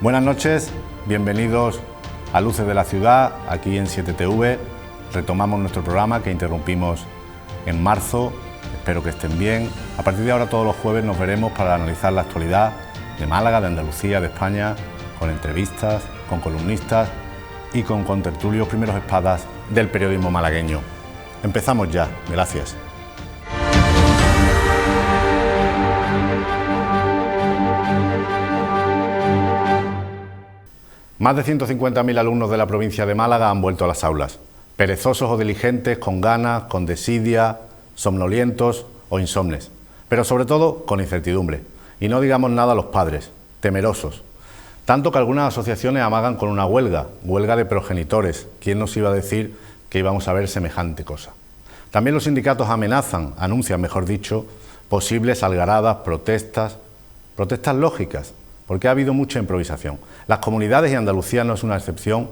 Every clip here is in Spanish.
Buenas noches, bienvenidos a Luces de la Ciudad, aquí en 7TV. Retomamos nuestro programa que interrumpimos en marzo, espero que estén bien. A partir de ahora todos los jueves nos veremos para analizar la actualidad de Málaga, de Andalucía, de España, con entrevistas, con columnistas y con contertulios primeros espadas del periodismo malagueño. Empezamos ya, gracias. Más de 150.000 alumnos de la provincia de Málaga han vuelto a las aulas, perezosos o diligentes, con ganas, con desidia, somnolientos o insomnes, pero sobre todo con incertidumbre. Y no digamos nada a los padres, temerosos. Tanto que algunas asociaciones amagan con una huelga de progenitores. ¿Quién nos iba a decir que íbamos a ver semejante cosa? También los sindicatos anuncian, mejor dicho, posibles algaradas, protestas lógicas, porque ha habido mucha improvisación. Las comunidades, y Andalucía no es una excepción,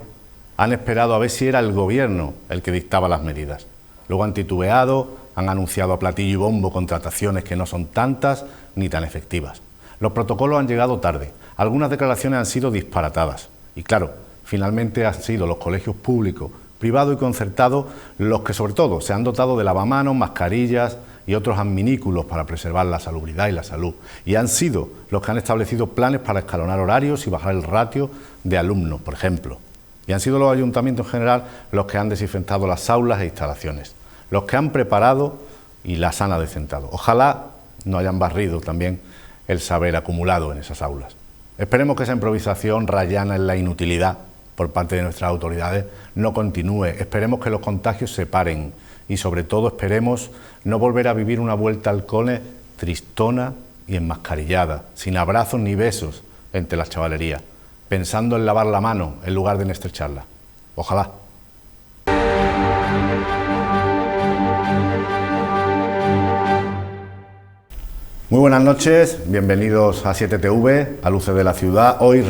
han esperado a ver si era el gobierno el que dictaba las medidas. Luego han titubeado, han anunciado a platillo y bombo contrataciones que no son tantas ni tan efectivas. Los protocolos han llegado tarde, algunas declaraciones han sido disparatadas. Y claro, finalmente han sido los colegios públicos, privados y concertados los que sobre todo se han dotado de lavamanos, mascarillas y otros adminículos para preservar la salubridad y la salud. Y han sido los que han establecido planes para escalonar horarios y bajar el ratio de alumnos, por ejemplo. Y han sido los ayuntamientos en general los que han desinfectado las aulas e instalaciones, los que han preparado y las han adecentado. Ojalá no hayan barrido también el saber acumulado en esas aulas. Esperemos que esa improvisación rayana en la inutilidad por parte de nuestras autoridades no continúe. Esperemos que los contagios se paren y sobre todo esperemos no volver a vivir una vuelta al cole tristona y enmascarillada, sin abrazos ni besos entre la chavalería, pensando en lavar la mano en lugar de en estrecharla. Ojalá. Muy buenas noches, bienvenidos a 7TV, a Luces de la Ciudad. Hoy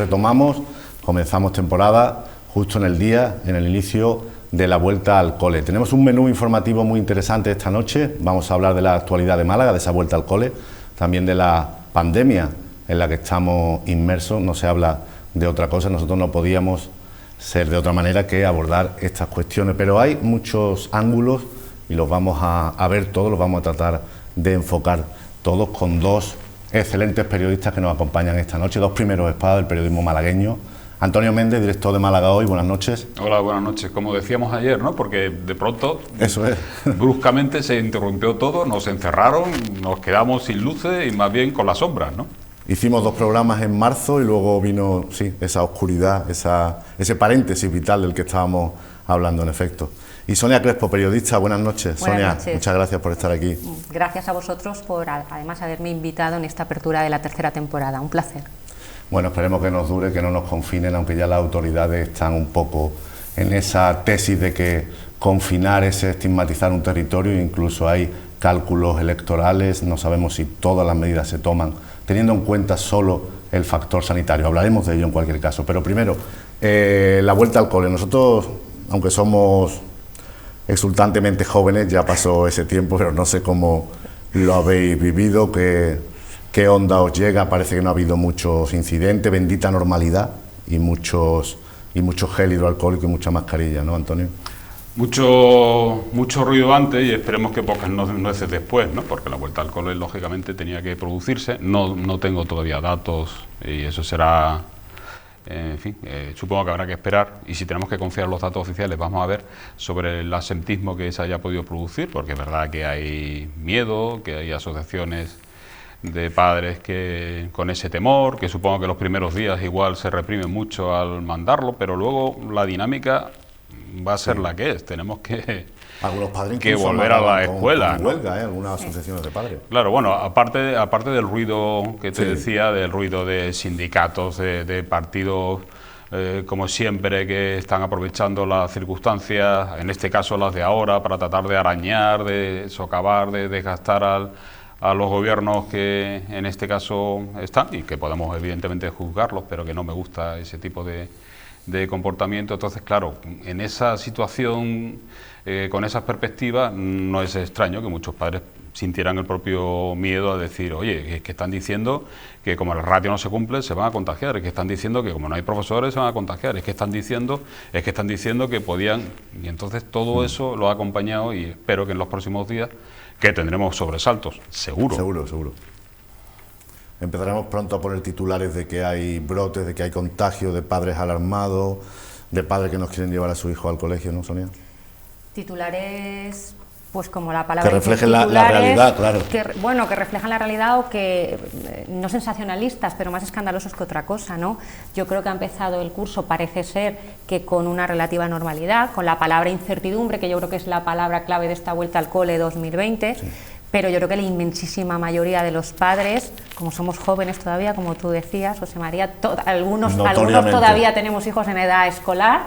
comenzamos temporada justo en el día, en el inicio de la vuelta al cole. Tenemos un menú informativo muy interesante esta noche. Vamos a hablar de la actualidad de Málaga, de esa vuelta al cole, también de la pandemia en la que estamos inmersos. No se habla de otra cosa, nosotros no podíamos ser de otra manera que abordar estas cuestiones, pero hay muchos ángulos y los vamos a ver todos, los vamos a tratar de enfocar todos con dos excelentes periodistas que nos acompañan esta noche, dos primeros espadas del periodismo malagueño. Antonio Méndez, director de Málaga Hoy, buenas noches. Hola, buenas noches. Como decíamos ayer, ¿no? Porque de pronto, eso es, bruscamente se interrumpió todo, nos encerraron, nos quedamos sin luces y más bien con las sombras, ¿no? Hicimos dos programas en marzo y luego vino, sí, esa oscuridad, ese paréntesis vital del que estábamos hablando, en efecto. Y Sonia Crespo, periodista, buenas noches. Buenas noches. Muchas gracias por estar aquí. Gracias a vosotros por además haberme invitado en esta apertura de la tercera temporada, un placer. Bueno, esperemos que nos dure, que no nos confinen, aunque ya las autoridades están un poco en esa tesis de que confinar es estigmatizar un territorio, incluso hay cálculos electorales, no sabemos si todas las medidas se toman teniendo en cuenta solo el factor sanitario. Hablaremos de ello en cualquier caso, pero primero, la vuelta al cole. Nosotros, aunque somos exultantemente jóvenes, ya pasó ese tiempo, pero no sé cómo lo habéis vivido, qué onda os llega. Parece que no ha habido muchos incidentes, bendita normalidad y mucho gel hidroalcohólico y mucha mascarilla, ¿no, Antonio? Mucho ruido antes y esperemos que pocas nueces después, ¿no? Porque la vuelta al cole lógicamente tenía que producirse. No tengo todavía datos y eso será... En fin, supongo que habrá que esperar, y si tenemos que confiar en los datos oficiales vamos a ver sobre el absentismo que se haya podido producir, porque es verdad que hay miedo, que hay asociaciones de padres que con ese temor, que supongo que los primeros días igual se reprime mucho al mandarlo, pero luego la dinámica va a ser la que es. Tenemos que volver a la escuela, con huelga, algunas asociaciones de padres. Claro, bueno, aparte del ruido que te decía, del ruido de sindicatos, de partidos, como siempre, que están aprovechando las circunstancias, en este caso las de ahora, para tratar de arañar, de socavar, de desgastar a los gobiernos que en este caso están, y que podemos evidentemente juzgarlos, pero que no me gusta ese tipo de comportamiento. Entonces, claro, en esa situación, con esas perspectivas, no es extraño que muchos padres sintieran el propio miedo a decir, oye, es que están diciendo que como el ratio no se cumple, se van a contagiar, es que están diciendo que como no hay profesores, se van a contagiar, es que están diciendo que podían, y entonces todo eso lo ha acompañado, y espero que en los próximos días, que tendremos sobresaltos, seguro. Seguro. Empezaremos pronto a poner titulares de que hay brotes, de que hay contagios, de padres alarmados, de padres que no quieren llevar a su hijo al colegio, ¿no, Sonia? Titulares, pues como la palabra... Que reflejen la realidad, claro. Que reflejan la realidad, o que no sensacionalistas, pero más escandalosos que otra cosa, ¿no? Yo creo que ha empezado el curso, parece ser que con una relativa normalidad, con la palabra incertidumbre, que yo creo que es la palabra clave de esta vuelta al cole 2020, sí. Pero yo creo que la inmensísima mayoría de los padres, como somos jóvenes todavía, como tú decías, José María, algunos todavía tenemos hijos en edad escolar,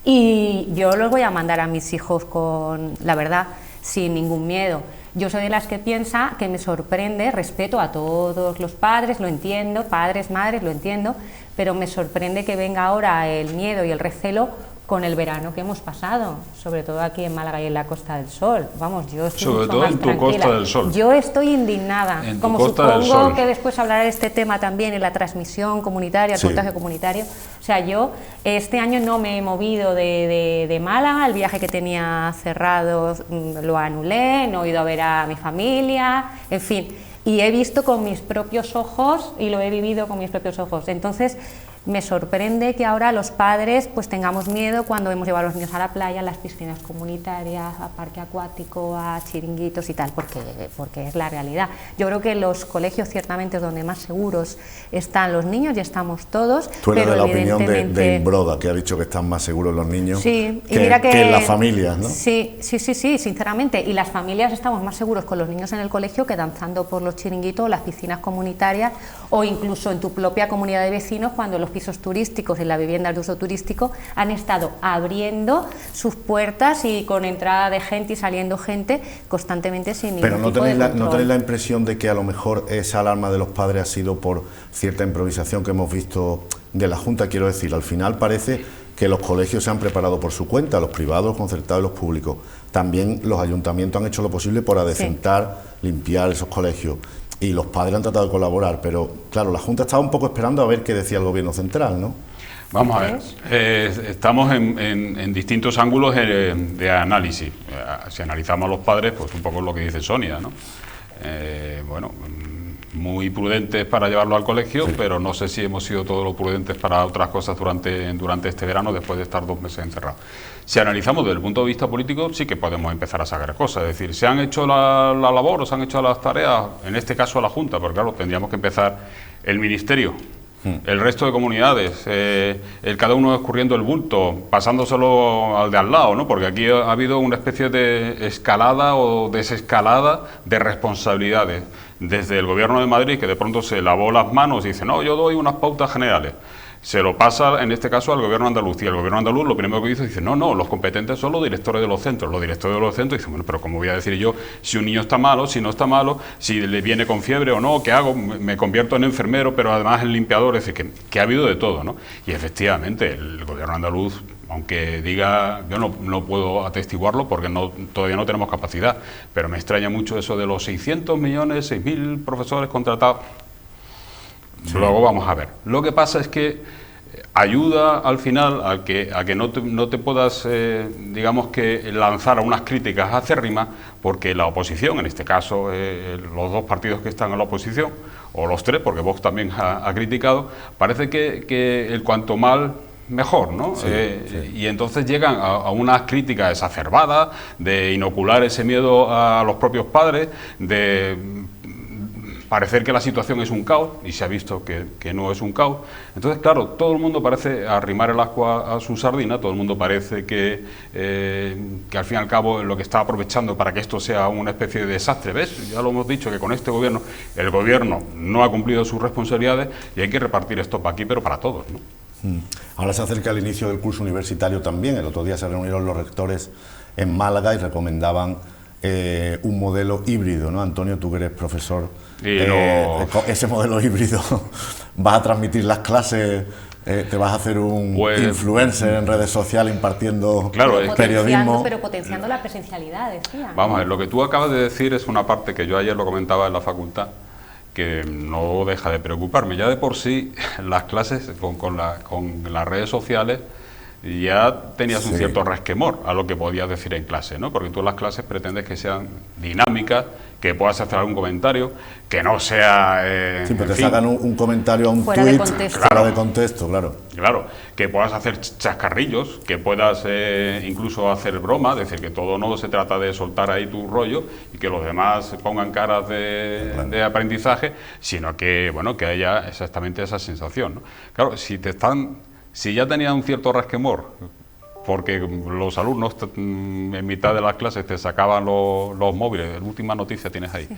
y yo los voy a mandar a mis hijos con, la verdad, sin ningún miedo. Yo soy de las que piensa que me sorprende, respeto a todos los padres, lo entiendo, padres, madres, lo entiendo, pero me sorprende que venga ahora el miedo y el recelo con el verano que hemos pasado, sobre todo aquí en Málaga y en la Costa del Sol. Vamos, yo estoy sobre todo en tu Costa del Sol. Yo estoy indignada, como supongo que después hablaré de este tema también en la transmisión comunitaria, el contagio comunitario. O sea, yo este año no me he movido de Málaga, el viaje que tenía cerrado lo anulé, no he ido a ver a mi familia, en fin, y he visto con mis propios ojos y lo he vivido con mis propios ojos. Entonces, me sorprende que ahora los padres pues tengamos miedo cuando hemos llevado a los niños a la playa, a las piscinas comunitarias, a parque acuático, a chiringuitos y tal, porque es la realidad. Yo creo que los colegios ciertamente es donde más seguros están los niños, y estamos todos. Tú eres de la opinión de Imbroda, que ha dicho que están más seguros los niños que en las familias, ¿no? Sí, sinceramente, y las familias estamos más seguros con los niños en el colegio que danzando por los chiringuitos, las piscinas comunitarias, o incluso en tu propia comunidad de vecinos, cuando los pisos turísticos y las viviendas de uso turístico han estado abriendo sus puertas y con entrada de gente y saliendo gente constantemente sin ningún tipo de control. Pero ¿no tenéis la impresión de que a lo mejor esa alarma de los padres ha sido por cierta improvisación que hemos visto de la Junta? Quiero decir, al final parece que los colegios se han preparado por su cuenta, los privados, los concertados y los públicos. También los ayuntamientos han hecho lo posible por adecentar, limpiar esos colegios. Y los padres han tratado de colaborar, pero claro, la Junta estaba un poco esperando a ver qué decía el Gobierno central, ¿no? Vamos a ver, estamos en distintos ángulos de análisis. Si analizamos a los padres, pues un poco es lo que dice Sonia, ¿no? Muy prudentes para llevarlo al colegio, pero no sé si hemos sido todos los prudentes para otras cosas durante este verano, después de estar 2 meses encerrados. Si analizamos desde el punto de vista político, sí que podemos empezar a sacar cosas, es decir, se han hecho la labor o se han hecho las tareas, en este caso a la Junta, pero claro, tendríamos que empezar el Ministerio, el resto de comunidades, cada uno escurriendo el bulto, pasándoselo al de al lado, ¿no? Porque aquí ha habido una especie de escalada o desescalada de responsabilidades. Desde el Gobierno de Madrid, que de pronto se lavó las manos y dice, no, yo doy unas pautas generales. Se lo pasa, en este caso, al Gobierno andaluz. Y el Gobierno andaluz lo primero que dice, no, los competentes son los directores de los centros. Los directores de los centros dicen, bueno, pero ¿cómo voy a decir yo si un niño está malo, si no está malo, si le viene con fiebre o no? ¿Qué hago? Me convierto en enfermero, pero además en limpiador. Es decir, que ha habido de todo, ¿no? Y efectivamente, el Gobierno andaluz, aunque diga, yo no puedo atestiguarlo porque todavía no tenemos capacidad, pero me extraña mucho eso de los 600 millones, 6.000 profesores contratados. Sí. Luego vamos a ver. Lo que pasa es que ayuda al final a que no te puedas, digamos que lanzar a unas críticas acérrimas, porque la oposición, en este caso los 2 partidos que están en la oposición, o los 3, porque Vox también ha criticado, parece que el cuanto mal mejor, ¿no? Sí, sí. Y entonces llegan a unas críticas exacerbadas de inocular ese miedo a los propios padres, de parecer que la situación es un caos, y se ha visto que no es un caos. Entonces, claro, todo el mundo parece arrimar el ascua a su sardina, todo el mundo parece que al fin y al cabo lo que está aprovechando para que esto sea una especie de desastre. ¿Ves? Ya lo hemos dicho, que con este gobierno, el gobierno no ha cumplido sus responsabilidades y hay que repartir esto para aquí, pero para todos, ¿no? Ahora se acerca el inicio del curso universitario también. El otro día se reunieron los rectores en Málaga y recomendaban un modelo híbrido, ¿no? Antonio, tú que eres profesor, ese modelo híbrido, ¿vas a transmitir las clases Te vas a hacer un Pues, influencer en redes sociales impartiendo Claro, es que- periodismo. Pero potenciando la presencialidad, decía. Vamos a ver, lo que tú acabas de decir es una parte que yo ayer lo comentaba en la facultad, que no deja de preocuparme. Ya de por sí, las clases con las redes sociales ya tenías un Sí. cierto resquemor a lo que podías decir en clase, ¿no? Porque tú en las clases pretendes que sean dinámicas, que puedas hacer algún comentario, que no sea... Sí, pero en te fin, sacan un comentario a un Fuera de tuit contexto. fuera de contexto, claro. Claro, que puedas hacer chascarrillos, que puedas incluso hacer bromas, es decir, que todo no se trata de soltar ahí tu rollo y que los demás pongan caras de aprendizaje, sino que, bueno, que haya exactamente esa sensación, ¿no? Claro, si ya tenían un cierto resquemor, porque los alumnos en mitad de las clases te sacaban los móviles, la última noticia tienes ahí,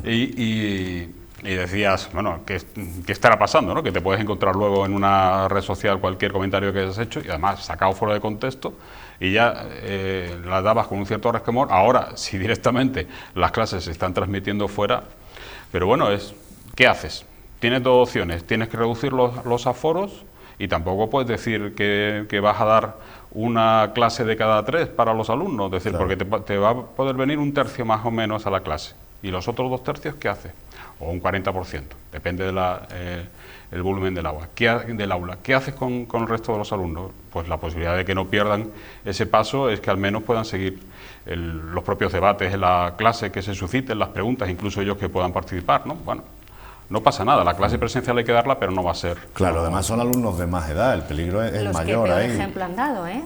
y decías, bueno, ¿qué estará pasando? ¿No? Que te puedes encontrar luego en una red social cualquier comentario que hayas hecho y además sacado fuera de contexto y ya la dabas con un cierto resquemor. Ahora, si directamente las clases se están transmitiendo fuera, pero bueno, ¿qué haces? Tienes dos opciones, tienes que reducir los aforos y tampoco puedes decir que vas a dar una clase de cada 3 para los alumnos, es decir, Claro. porque te va a poder venir un tercio más o menos a la clase. ¿Y los otros 2 tercios qué haces? O un 40%, depende del volumen del aula. ¿Qué haces con el resto de los alumnos? Pues la posibilidad de que no pierdan ese paso es que al menos puedan seguir los propios debates en la clase, que se susciten las preguntas, incluso ellos que puedan participar, ¿no? Bueno, no pasa nada, la clase presencial hay que darla, pero no va a ser... Claro, además son alumnos de más edad, el peligro es Los mayor que peor ahí. ejemplo han dado, ¿eh?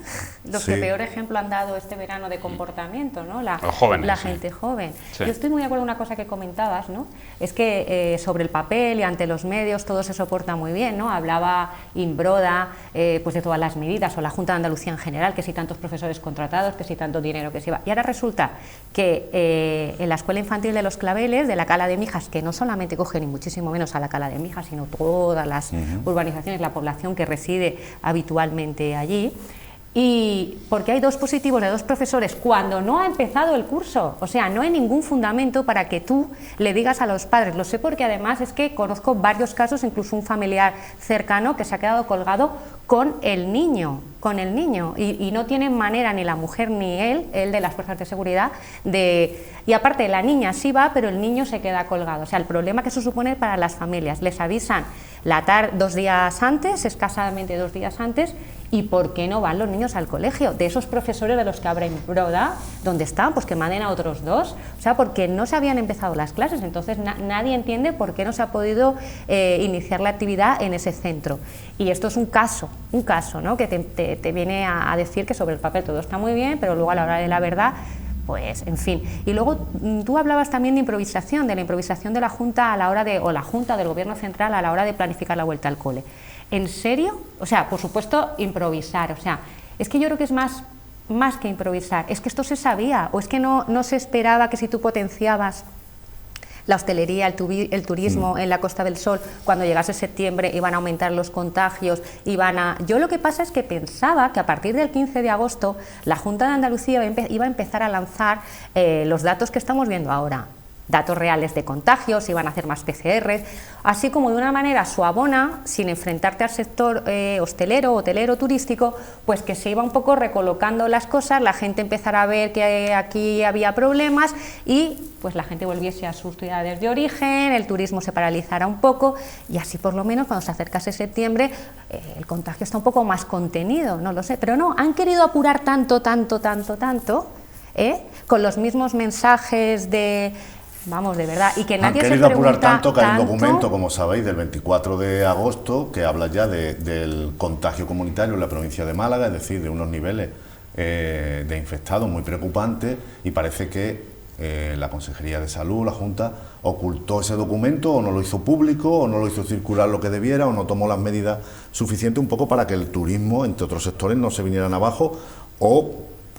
Los Sí. que peor ejemplo han dado este verano de comportamiento, ¿no? Los jóvenes, la sí. gente joven. Sí. Yo estoy muy de acuerdo en una cosa que comentabas, ¿no? Es que sobre el papel y ante los medios todo se soporta muy bien, ¿no? Hablaba Imbroda, pues de todas las medidas, o la Junta de Andalucía en general, que si tantos profesores contratados, que si tanto dinero que se iba. Y ahora resulta que en la Escuela Infantil de los Claveles, de la Cala de Mijas, que no solamente coge ni muchísimo menos a la Cala de Mijas, sino todas las urbanizaciones, la población que reside habitualmente allí, y porque hay 2 positivos de 2 profesores cuando no ha empezado el curso, o sea, no hay ningún fundamento para que tú le digas a los padres. Lo sé porque además es que conozco varios casos, incluso un familiar cercano que se ha quedado colgado con el niño, y no tienen manera ni la mujer ni él de las fuerzas de seguridad, y aparte la niña sí va, pero el niño se queda colgado. O sea, el problema que eso supone para las familias, les avisan 2 días antes, escasamente 2 días antes, y ¿por qué no van los niños al colegio? De esos profesores de los que habrá Imbroda, ¿dónde están? Pues que manden a otros 2, o sea, porque no se habían empezado las clases, entonces nadie entiende por qué no se ha podido iniciar la actividad en ese centro. Y esto es un caso, ¿no? Que te viene a decir que sobre el papel todo está muy bien, pero luego a la hora de la verdad, pues en fin. Y luego tú hablabas también de improvisación, de la improvisación de la Junta a la hora o la Junta del Gobierno Central a la hora de planificar la vuelta al cole. ¿En serio? O sea, por supuesto, improvisar, o sea, es que yo creo que es más que improvisar, es que esto se sabía, o es que no se esperaba que si tú potenciabas la hostelería, el turismo en la Costa del Sol, cuando llegase septiembre iban a aumentar los contagios, Yo lo que pasa es que pensaba que a partir del 15 de agosto la Junta de Andalucía iba a empezar a lanzar los datos que estamos viendo ahora, datos reales de contagios, iban a hacer más PCRs, así como de una manera suavona, sin enfrentarte al sector hotelero, turístico, pues que se iba un poco recolocando las cosas, la gente empezara a ver que aquí había problemas y pues la gente volviese a sus ciudades de origen, el turismo se paralizara un poco y así por lo menos cuando se acercase septiembre el contagio está un poco más contenido, no lo sé, pero no, han querido apurar tanto, con los mismos mensajes de... Vamos, de verdad, y que nadie se pregunta... Han querido apurar tanto que hay un documento, como sabéis, del 24 de agosto, que habla ya del contagio comunitario en la provincia de Málaga, es decir, de unos niveles de infectados muy preocupantes, y parece que la Consejería de Salud, la Junta, ocultó ese documento, o no lo hizo público, o no lo hizo circular lo que debiera, o no tomó las medidas suficientes un poco para que el turismo, entre otros sectores, no se vinieran abajo, o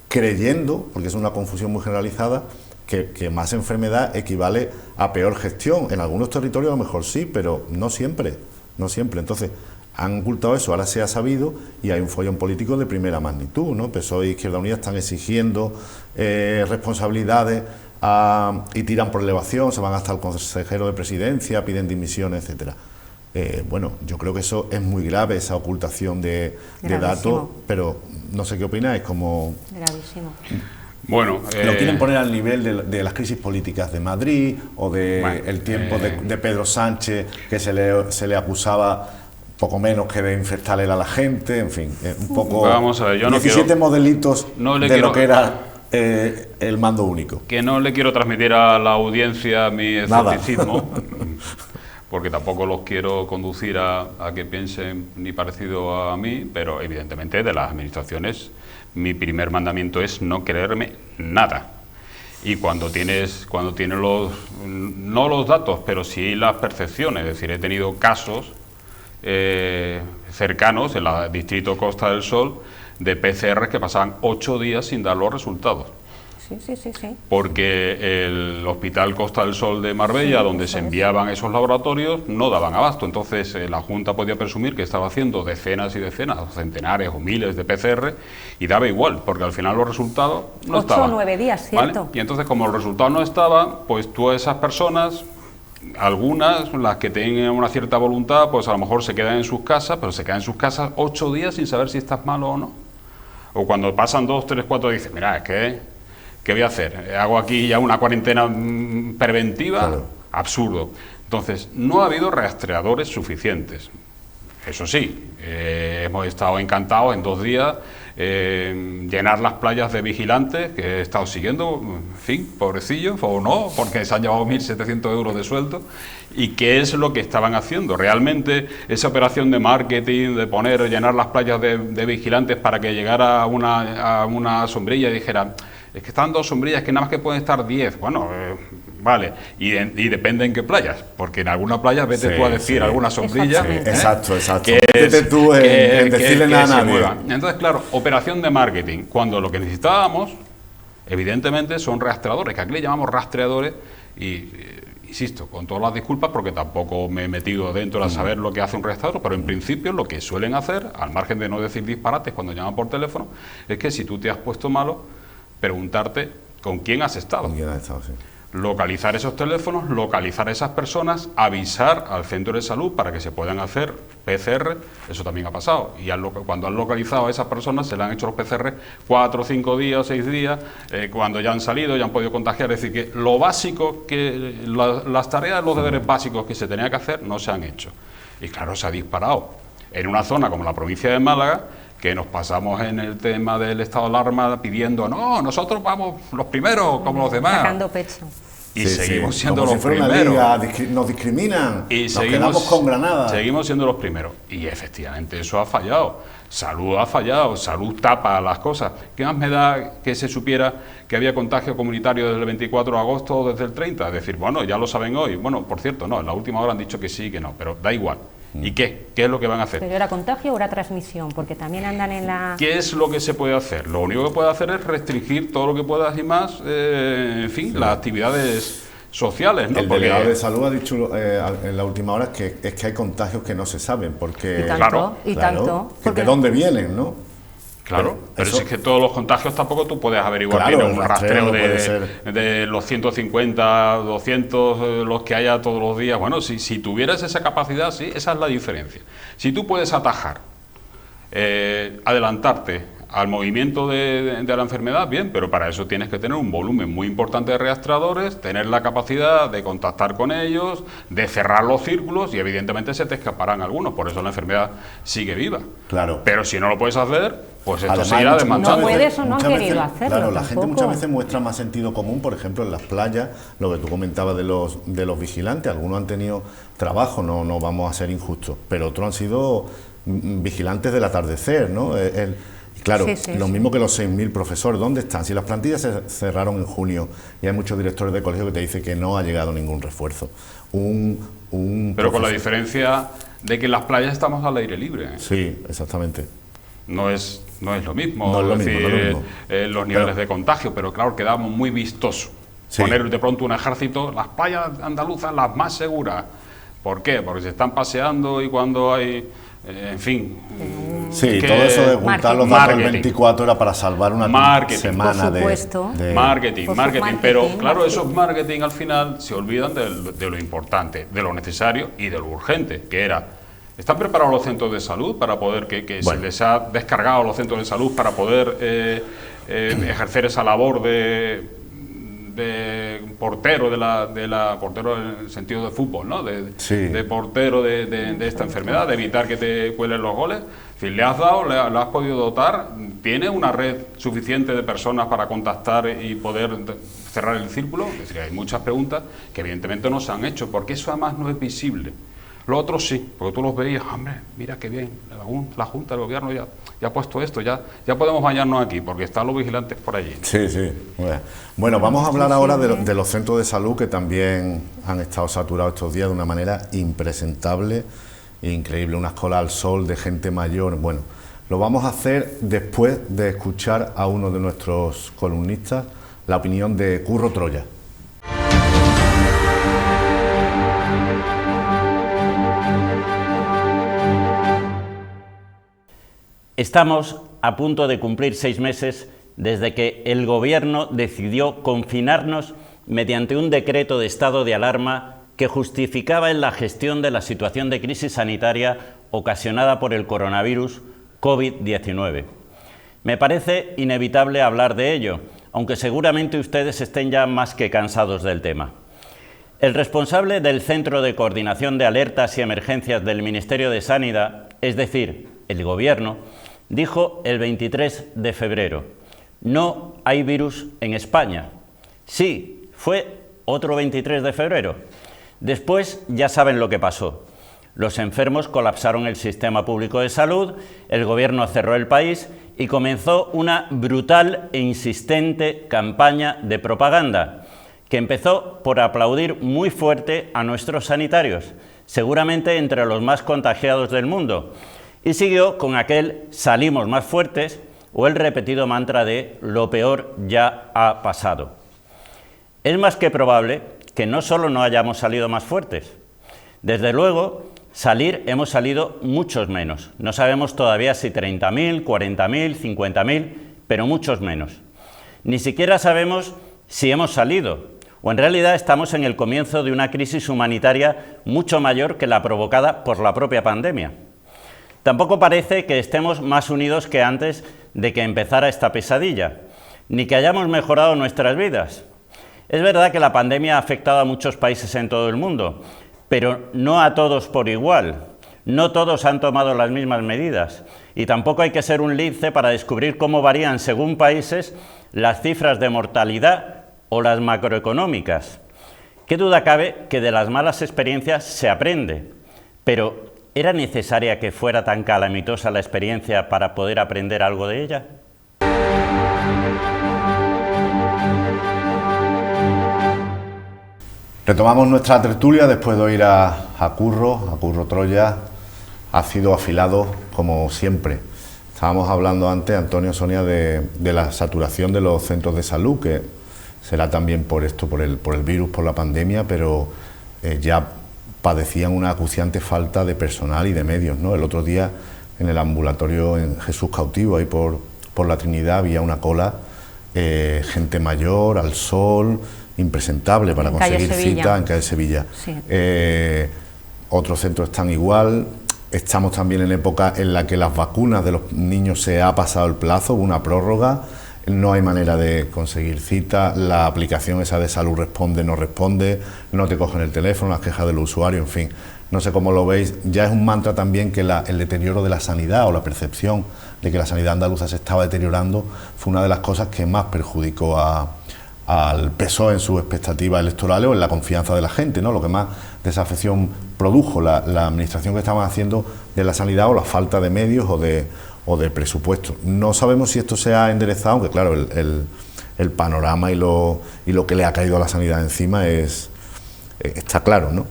creyendo, porque es una confusión muy generalizada, que más enfermedad equivale a peor gestión. En algunos territorios a lo mejor sí, pero no siempre. Entonces, han ocultado eso, ahora se ha sabido y hay un follón político de primera magnitud, ¿no? PSOE y Izquierda Unida están exigiendo responsabilidades y tiran por elevación, se van hasta el consejero de presidencia, piden dimisiones, etcétera. Bueno, yo creo que eso es muy grave, esa ocultación de datos, pero no sé qué opináis, como... Gravísimo. Bueno, lo quieren poner al nivel de las crisis políticas de Madrid o de el tiempo de Pedro Sánchez, que se le acusaba poco menos que de infectarle a la gente, en fin, un poco... Vamos a ver, yo 17 modelitos de lo que era el mando único. Que no le quiero transmitir a la audiencia mi escepticismo, porque tampoco los quiero conducir a que piensen ni parecido a mí, pero evidentemente de las administraciones mi primer mandamiento es no creerme nada. Y cuando tienes no los datos, pero sí las percepciones, es decir, he tenido casos cercanos en el distrito Costa del Sol de PCR que pasaban 8 días sin dar los resultados. Sí. Porque el Hospital Costa del Sol de Marbella, donde se enviaban esos laboratorios, no daban abasto. Entonces la Junta podía presumir que estaba haciendo decenas y decenas, centenares o miles de PCR y daba igual, porque al final los resultados no estaban. 8 o 9 días, ¿cierto? ¿Vale? Y entonces, como los resultados no estaban, pues tú a esas personas, algunas, las que tienen una cierta voluntad, pues a lo mejor se quedan en sus casas, pero se quedan en sus casas 8 días sin saber si estás malo o no. O cuando pasan 2, 3, 4, dicen, mira, es que... ¿qué voy a hacer? ¿Hago aquí ya una cuarentena preventiva? Claro. Absurdo. Entonces, no ha habido rastreadores suficientes. Eso sí, hemos estado encantados en 2 días llenar las playas de vigilantes que he estado siguiendo, en fin, pobrecillos, o no, porque se han llevado 1.700 euros de sueldo. ¿Y qué es lo que estaban haciendo? Realmente esa operación de marketing, de llenar las playas de vigilantes para que llegara a una sombrilla y dijera, es que están 2 sombrillas, que nada más que pueden estar 10. Bueno, vale, y depende en qué playas, porque en alguna playa vete tú a decir alguna sombrilla. Exacto. Vete tú en decirle nada a nadie. Entonces, claro, operación de marketing, cuando lo que necesitábamos, evidentemente, son rastreadores, que aquí le llamamos rastreadores, y insisto, con todas las disculpas, porque tampoco me he metido dentro a saber lo que hace un rastreador, pero en principio lo que suelen hacer, al margen de no decir disparates cuando llaman por teléfono, es que si tú te has puesto malo, preguntarte con quién has estado. Con quién has estado, sí. Localizar esos teléfonos, localizar a esas personas, avisar al centro de salud para que se puedan hacer PCR, eso también ha pasado. Y cuando han localizado a esas personas, se le han hecho los PCR 4, 5 días, 6 días, cuando ya han salido, ya han podido contagiar. Es decir, que lo básico, las tareas, los deberes básicos que se tenía que hacer, no se han hecho. Y claro, se ha disparado. En una zona como la provincia de Málaga, que nos pasamos en el tema del estado de alarma pidiendo, no, nosotros vamos los primeros como los demás. Sacando pecho. Y seguimos siendo como los si fuera primeros. Una liga, nos discriminan, y nos quedamos con Granada. Seguimos siendo los primeros. Y efectivamente eso ha fallado. Salud ha fallado, salud tapa las cosas. ¿Qué más me da que se supiera que había contagio comunitario desde el 24 de agosto o desde el 30? Es decir, bueno, ya lo saben hoy. Bueno, por cierto, no, en la última hora han dicho que sí, que no, pero da igual. ¿Y qué? ¿Qué es lo que van a hacer? ¿Pero era contagio o era transmisión? Porque también andan en la... ¿Qué es lo que se puede hacer? Lo único que puede hacer es restringir todo lo que puedas y más, en fin, las actividades sociales, ¿no? El delegado de salud ha dicho en la última hora que es que hay contagios que no se saben, porque... Y tanto. ¿De dónde vienen, no? Claro, pero si es que todos los contagios tampoco tú puedes averiguar. Claro, un rastreo de los 150, 200, los que haya todos los días. Bueno, si tuvieras esa capacidad, sí, esa es la diferencia. Si tú puedes atajar, adelantarte al movimiento de la enfermedad, bien, pero para eso tienes que tener un volumen muy importante de rastreadores, tener la capacidad de contactar con ellos, de cerrar los círculos y evidentemente se te escaparán algunos, por eso la enfermedad sigue viva. Claro. Pero si no lo puedes hacer, pues esto además, seguirá desmanchando. No puedes o no han querido hacerlo. Claro, la gente tampoco. muchas veces muestra más sentido común, por ejemplo, en las playas, lo que tú comentabas de los vigilantes, algunos han tenido trabajo, no vamos a ser injustos, pero otros han sido vigilantes del atardecer, ¿no? Claro, lo mismo que los 6.000 profesores, ¿dónde están? Si las plantillas se cerraron en junio y hay muchos directores de colegio que te dicen que no ha llegado ningún refuerzo. Pero con la diferencia de que en las playas estamos al aire libre. Sí, exactamente. No es lo mismo, no es lo mismo. Los niveles de contagio, pero claro, quedamos muy vistoso. Sí. Poner de pronto un ejército, las playas andaluzas las más seguras. ¿Por qué? Porque se están paseando y cuando hay en fin. Sí, que todo eso de ocultar los datos en 24 horas para salvar una semana de marketing, pero claro, marketing. esos marketing al final se olvidan de lo importante, de lo necesario y de lo urgente, que era: ¿están preparados los centros de salud para poder se les ha descargado a los centros de salud para poder ejercer esa labor de portero portero en el sentido de fútbol, ¿no? De portero de esta enfermedad, de evitar que te cuelen los goles? En fin, le has podido dotar, tiene una red suficiente de personas para contactar y poder cerrar el círculo. Es decir, hay muchas preguntas que evidentemente no se han hecho, porque eso además no es visible. Los otros sí, porque tú los veías, hombre, mira qué bien, la Junta, el Gobierno ya ha puesto esto, ya podemos bañarnos aquí, porque están los vigilantes por allí. Sí. Bueno, vamos a hablar ahora de los centros de salud, que también han estado saturados estos días de una manera impresentable, increíble, unas colas al sol de gente mayor. Bueno, lo vamos a hacer después de escuchar a uno de nuestros columnistas, la opinión de Curro Troya. Estamos a punto de cumplir 6 meses desde que el Gobierno decidió confinarnos mediante un decreto de estado de alarma que justificaba en la gestión de la situación de crisis sanitaria ocasionada por el coronavirus COVID-19. Me parece inevitable hablar de ello, aunque seguramente ustedes estén ya más que cansados del tema. El responsable del Centro de Coordinación de Alertas y Emergencias del Ministerio de Sanidad, es decir, el Gobierno, dijo el 23 de febrero, no hay virus en España. Sí, fue otro 23 de febrero. Después ya saben lo que pasó. Los enfermos colapsaron el sistema público de salud, el Gobierno cerró el país y comenzó una brutal e insistente campaña de propaganda que empezó por aplaudir muy fuerte a nuestros sanitarios, seguramente entre los más contagiados del mundo, y siguió con aquel salimos más fuertes o el repetido mantra de lo peor ya ha pasado. Es más que probable que no solo no hayamos salido más fuertes, desde luego salir hemos salido muchos menos. No sabemos todavía si 30.000, 40.000, 50.000, pero muchos menos. Ni siquiera sabemos si hemos salido, o en realidad estamos en el comienzo de una crisis humanitaria mucho mayor que la provocada por la propia pandemia. Tampoco parece que estemos más unidos que antes de que empezara esta pesadilla, ni que hayamos mejorado nuestras vidas. Es verdad que la pandemia ha afectado a muchos países en todo el mundo, pero no a todos por igual. No todos han tomado las mismas medidas, y tampoco hay que ser un lince para descubrir cómo varían según países las cifras de mortalidad o las macroeconómicas. Qué duda cabe que de las malas experiencias se aprende, pero ¿era necesaria que fuera tan calamitosa la experiencia para poder aprender algo de ella? Retomamos nuestra tertulia después de oír a Curro Troya. Ha sido afilado como siempre. Estábamos hablando antes, Antonio, Sonia, de la saturación de los centros de salud, que será también por esto, por el virus, por la pandemia, pero ya padecían una acuciante falta de personal y de medios, ¿no? El otro día en el ambulatorio en Jesús Cautivo, ahí por la Trinidad, había una cola, gente mayor, al sol, impresentable para conseguir cita en calle Sevilla. Sí. Otros centros están igual. Estamos también en época en la que las vacunas de los niños se ha pasado el plazo, una prórroga. No hay manera de conseguir cita, la aplicación esa de Salud Responde no responde, no te cogen el teléfono, las quejas del usuario, en fin, no sé cómo lo veis. Ya es un mantra también que el deterioro de la sanidad, o la percepción de que la sanidad andaluza se estaba deteriorando, fue una de las cosas que más perjudicó al PSOE en sus expectativas electorales o en la confianza de la gente, ¿no? Lo que más desafección produjo la administración que estaban haciendo de la sanidad, o la falta de medios o de presupuesto. No sabemos si esto se ha enderezado, aunque claro, el panorama y lo que le ha caído a la sanidad encima está claro, ¿no?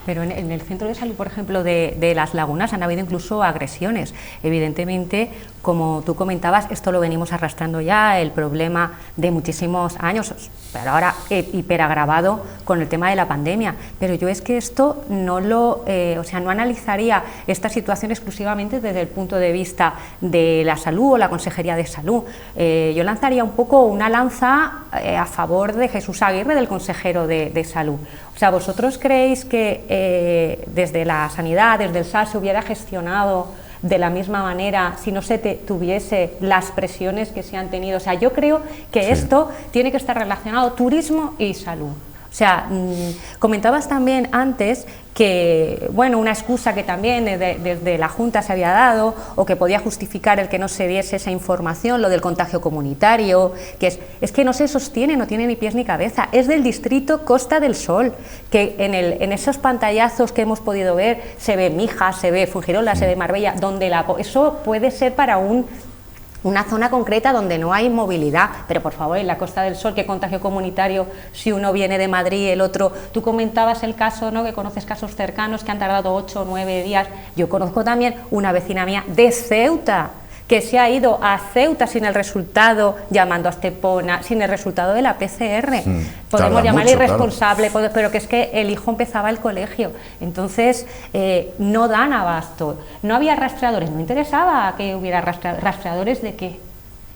Pero en el centro de salud, por ejemplo, de Las Lagunas han habido incluso agresiones. Evidentemente, como tú comentabas, esto lo venimos arrastrando ya, el problema de muchísimos años, pero ahora hiperagravado con el tema de la pandemia. Pero yo es que esto no lo, no analizaría esta situación exclusivamente desde el punto de vista de la salud o la Consejería de Salud. Yo lanzaría un poco una lanza a favor de Jesús Aguirre, del consejero de Salud. O sea, ¿vosotros creéis que desde la sanidad, desde el SAL, se hubiera gestionado de la misma manera si no se tuviese las presiones que se han tenido? O sea, yo creo que esto tiene que estar relacionado, turismo y salud. O sea, comentabas también antes que, bueno, una excusa que también desde la Junta se había dado, o que podía justificar el que no se diese esa información, lo del contagio comunitario, que es que no se sostiene, no tiene ni pies ni cabeza. Es del distrito Costa del Sol, que en esos pantallazos que hemos podido ver se ve Mijas, se ve Fuengirola, se ve Marbella, donde eso puede ser para una zona concreta donde no hay movilidad, pero por favor, en la Costa del Sol, ¿qué contagio comunitario si uno viene de Madrid, el otro? Tú comentabas el caso, ¿no?, que conoces casos cercanos que han tardado 8 o 9 días. Yo conozco también una vecina mía de Ceuta, que se ha ido a Ceuta sin el resultado, llamando a Estepona, sin el resultado de la PCR. Podemos llamarle irresponsable, claro, pero que es que el hijo empezaba el colegio. Entonces, no dan abasto. No había rastreadores, no interesaba que hubiera rastreadores. ¿De qué?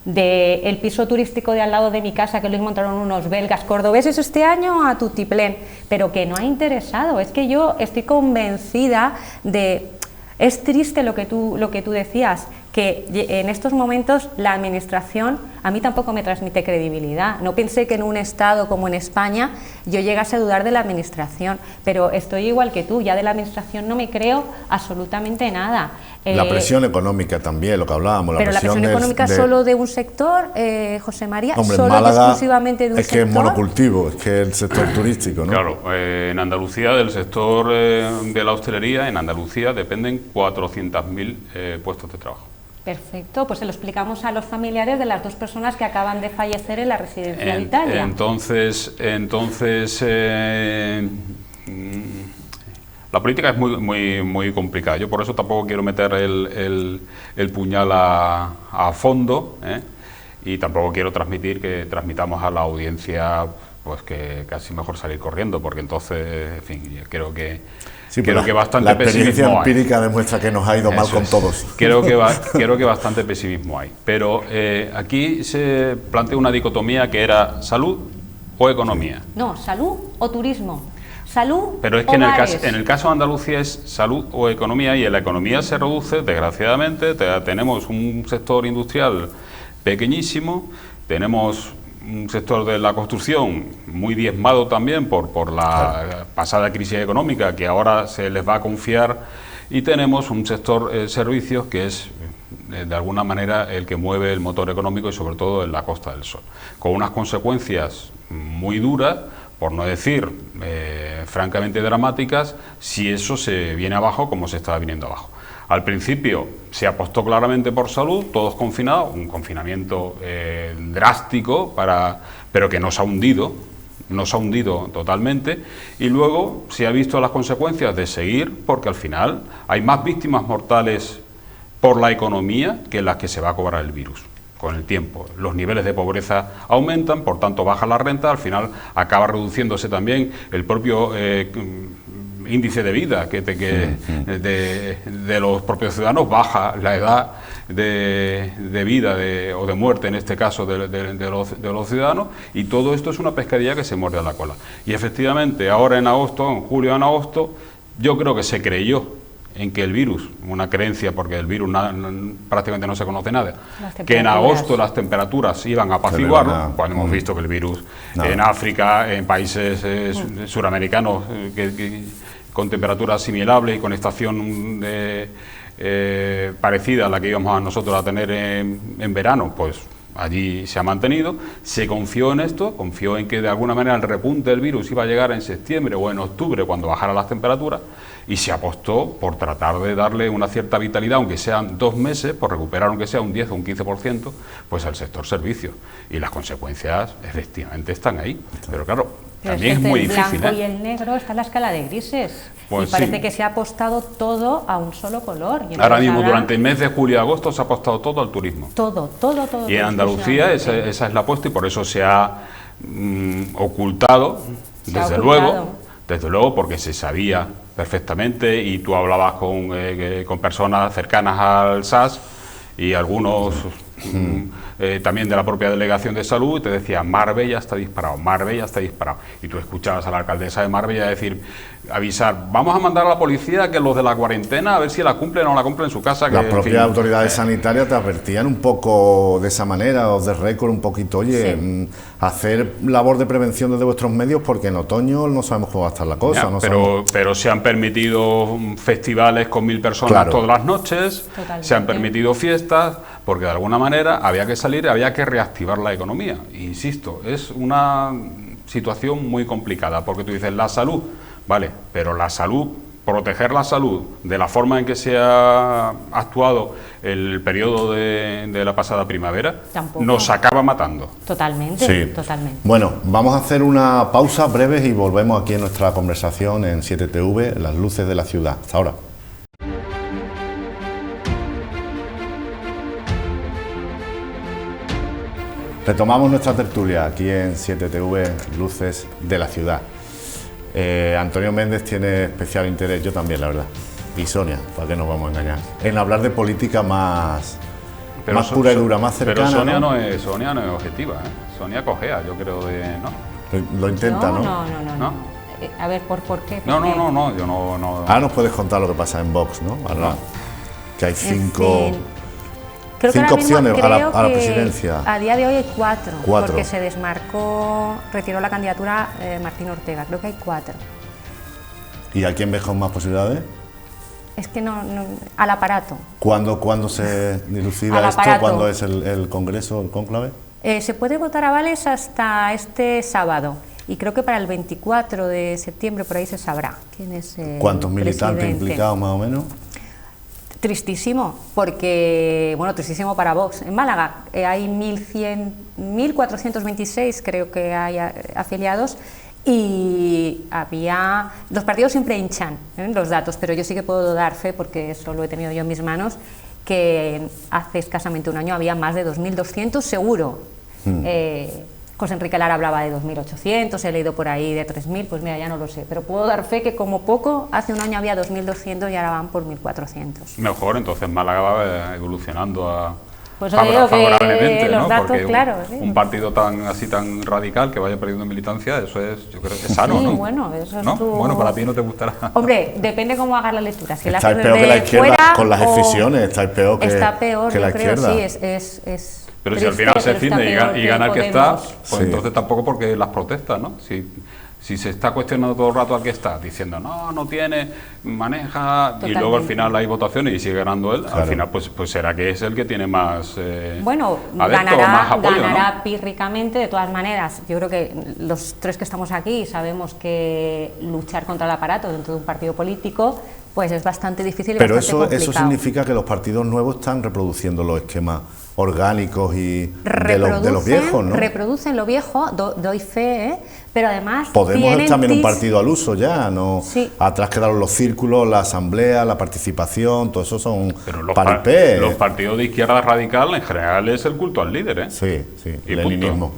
Del piso turístico de al lado de mi casa, que lo montaron unos belgas cordobeses este año a tutiplén, pero que no ha interesado. Es que yo estoy convencida de... Es triste lo que tú decías, que en estos momentos la Administración a mí tampoco me transmite credibilidad. No pensé que en un Estado como en España yo llegase a dudar de la Administración, pero estoy igual que tú, ya de la Administración no me creo absolutamente nada. La presión económica también, lo que hablábamos. Pero la presión económica solo de un sector, José María, hombre, solo Málaga, exclusivamente de un sector. Es que es monocultivo, es que el sector turístico, ¿no? Claro, en Andalucía, del sector de la hostelería, en Andalucía dependen 400.000 puestos de trabajo. Perfecto, pues se lo explicamos a los familiares de las 2 personas que acaban de fallecer en la residencia de Italia. Entonces la política es muy complicada. Yo por eso tampoco quiero meter el puñal a fondo, y tampoco quiero transmitamos a la audiencia pues que casi mejor salir corriendo, porque entonces, en fin, creo que... Sí, creo que bastante pesimismo hay. La experiencia empírica demuestra que nos ha ido mal con todos. Creo que bastante pesimismo hay. Pero aquí se plantea una dicotomía que era salud o economía. No, salud o turismo. Salud. Pero es que en el caso de Andalucía es salud o economía, y en la economía se reduce, desgraciadamente. Tenemos un sector industrial pequeñísimo, tenemos un sector de la construcción muy diezmado también por la pasada crisis económica, que ahora se les va a confiar, y tenemos un sector servicios que es de alguna manera el que mueve el motor económico, y sobre todo en la Costa del Sol, con unas consecuencias muy duras, por no decir francamente dramáticas, si eso se viene abajo como se está viniendo abajo. Al principio se apostó claramente por salud, todos confinados, un confinamiento drástico, pero que nos ha hundido totalmente, y luego se ha visto las consecuencias de seguir, porque al final hay más víctimas mortales por la economía que las que se va a cobrar el virus. Con el tiempo los niveles de pobreza aumentan, por tanto baja la renta, al final acaba reduciéndose también el propio índice de vida de los propios ciudadanos, baja la edad de vida o de muerte, en este caso de los ciudadanos, y todo esto es una pescadilla que se muerde a la cola. Y efectivamente ahora en julio, agosto, yo creo que se creyó en que el virus, una creencia porque el virus prácticamente no se conoce nada, que en agosto las temperaturas iban a apaciguarlo, cuando hemos visto que el virus en África, en países suramericanos con temperaturas asimilables y con estación parecida a la que íbamos a nosotros a tener en verano, pues allí se ha mantenido. Se confió en esto, confió en que de alguna manera el repunte del virus iba a llegar en septiembre o en octubre, cuando bajaran las temperaturas, y se apostó por tratar de darle una cierta vitalidad, aunque sean 2 meses, por recuperar aunque sea un 10 o un 15%, pues al sector servicios. Y las consecuencias efectivamente están ahí. Pero claro, Pero también es entre muy el difícil. blanco y el negro está la escala de grises. Pues y parece sí. que se ha apostado todo a un solo color. Y Ahora entonces mismo, durante el mes de julio y agosto, se ha apostado todo al turismo. todo. Y en Andalucía esa es la apuesta, y por eso se ha ocultado, desde luego, porque se sabía perfectamente, y tú hablabas con personas cercanas al SAS y algunos también de la propia Delegación de Salud, y te decían: Marbella está disparado, Marbella está disparado. Y tú escuchabas a la alcaldesa de Marbella decir, avisar: vamos a mandar a la policía que los de la cuarentena, a ver si la cumplen o no la cumplen en su casa. Las que, propias en fin, autoridades sanitarias te advertían un poco de esa manera, os de récord un poquito, oye, Sí. Hacer labor de prevención desde vuestros medios, porque en otoño no sabemos cómo va a estar la cosa. ya, no pero se han permitido festivales con 1000 personas Claro. todas las noches, Totalmente. se han permitido fiestas, porque de alguna manera había que salir, había que reactivar la economía. Insisto, es una situación muy complicada, porque tú dices la salud, vale, pero la salud, proteger la salud de la forma en que se ha actuado el periodo de la pasada primavera, Tampoco. nos acaba matando. Totalmente, Sí. totalmente. Bueno, vamos a hacer una pausa breve y volvemos aquí en nuestra conversación en 7TV, Las luces de la ciudad. Hasta ahora. Retomamos nuestra tertulia aquí en 7TV, Luces de la ciudad. Antonio Méndez tiene especial interés, yo también, la verdad. Y Sonia, ¿para qué nos vamos a engañar? En hablar de política más pura y dura, más cercana. Pero Sonia ¿no? Sonia no es objetiva, ¿eh? Sonia cojea, yo creo, ¿no? Lo intenta, ¿no? No. A ver, ¿por qué? No, Porque- yo no. Ahora nos puedes contar lo que pasa en Vox, ¿no? Ahora que hay En cinco... fin. Creo que cinco ahora mismo opciones a la creo que presidencia. A día de hoy hay cuatro, Cuatro. porque se desmarcó, retiró la candidatura Martín Ortega. Creo que hay cuatro. ¿Y a quién ves con más posibilidades? Es que no al aparato. ¿Cuándo se dilucida Al esto? aparato. ¿Cuándo es el congreso, el cónclave? Se puede votar avales hasta este sábado. Y creo que para el 24 de septiembre por ahí se sabrá quién es el ¿Cuántos militantes presidente. implicados más o menos? Tristísimo, porque, bueno, tristísimo para Vox. En Málaga hay 1.426, creo que hay afiliados, y los partidos siempre hinchan los datos, pero yo sí que puedo dar fe, porque eso lo he tenido yo en mis manos, que hace escasamente un año había más de 2.200 seguro. José Enrique Lara hablaba de 2.800, he leído por ahí de 3.000, pues mira, ya no lo sé, pero puedo dar fe que como poco, hace un año había 2.200 y ahora van por 1.400. Mejor, entonces Málaga va evolucionando Pues yo digo que favorablemente, los ¿no? datos, Porque claro, sí. un partido tan radical que vaya perdiendo militancia, eso es, yo creo que es sano, Sí, ¿no? bueno, eso es ¿No? tu- Bueno, para ti no te gustará. Hombre, depende cómo hagas la lectura. Si la Estáis haces peor que desde la izquierda fuera con las o- escisiones, estáis peor que Está peor, que la yo creo, izquierda. sí, es Pero si al triste, final se pero está cinde peor y que gana el que está, Podemos. pues Sí. entonces tampoco porque las protestas, ¿no? Si se está cuestionando todo el rato al que está, diciendo no tiene, maneja, y luego al Totalmente. final hay votaciones y sigue ganando él, Claro. al final pues será que es el que tiene más Bueno, adeptos, más apoyo, ¿no? ganará pírricamente, de todas maneras. Yo creo que los tres que estamos aquí sabemos que luchar contra el aparato dentro de un partido político pues es bastante difícil y Pero bastante eso complicado. significa que los partidos nuevos están reproduciendo los esquemas orgánicos y de los viejos, ¿no? Reproducen lo viejo, doy fe, pero además Podemos tienen es también un tis- partido al uso ya, ¿no? Sí. Atrás quedaron los círculos, la asamblea, la participación, todo eso son Pero los paripé. partidos de izquierda radical en general es el culto al líder, ¿eh? Sí, sí, Y leninismo.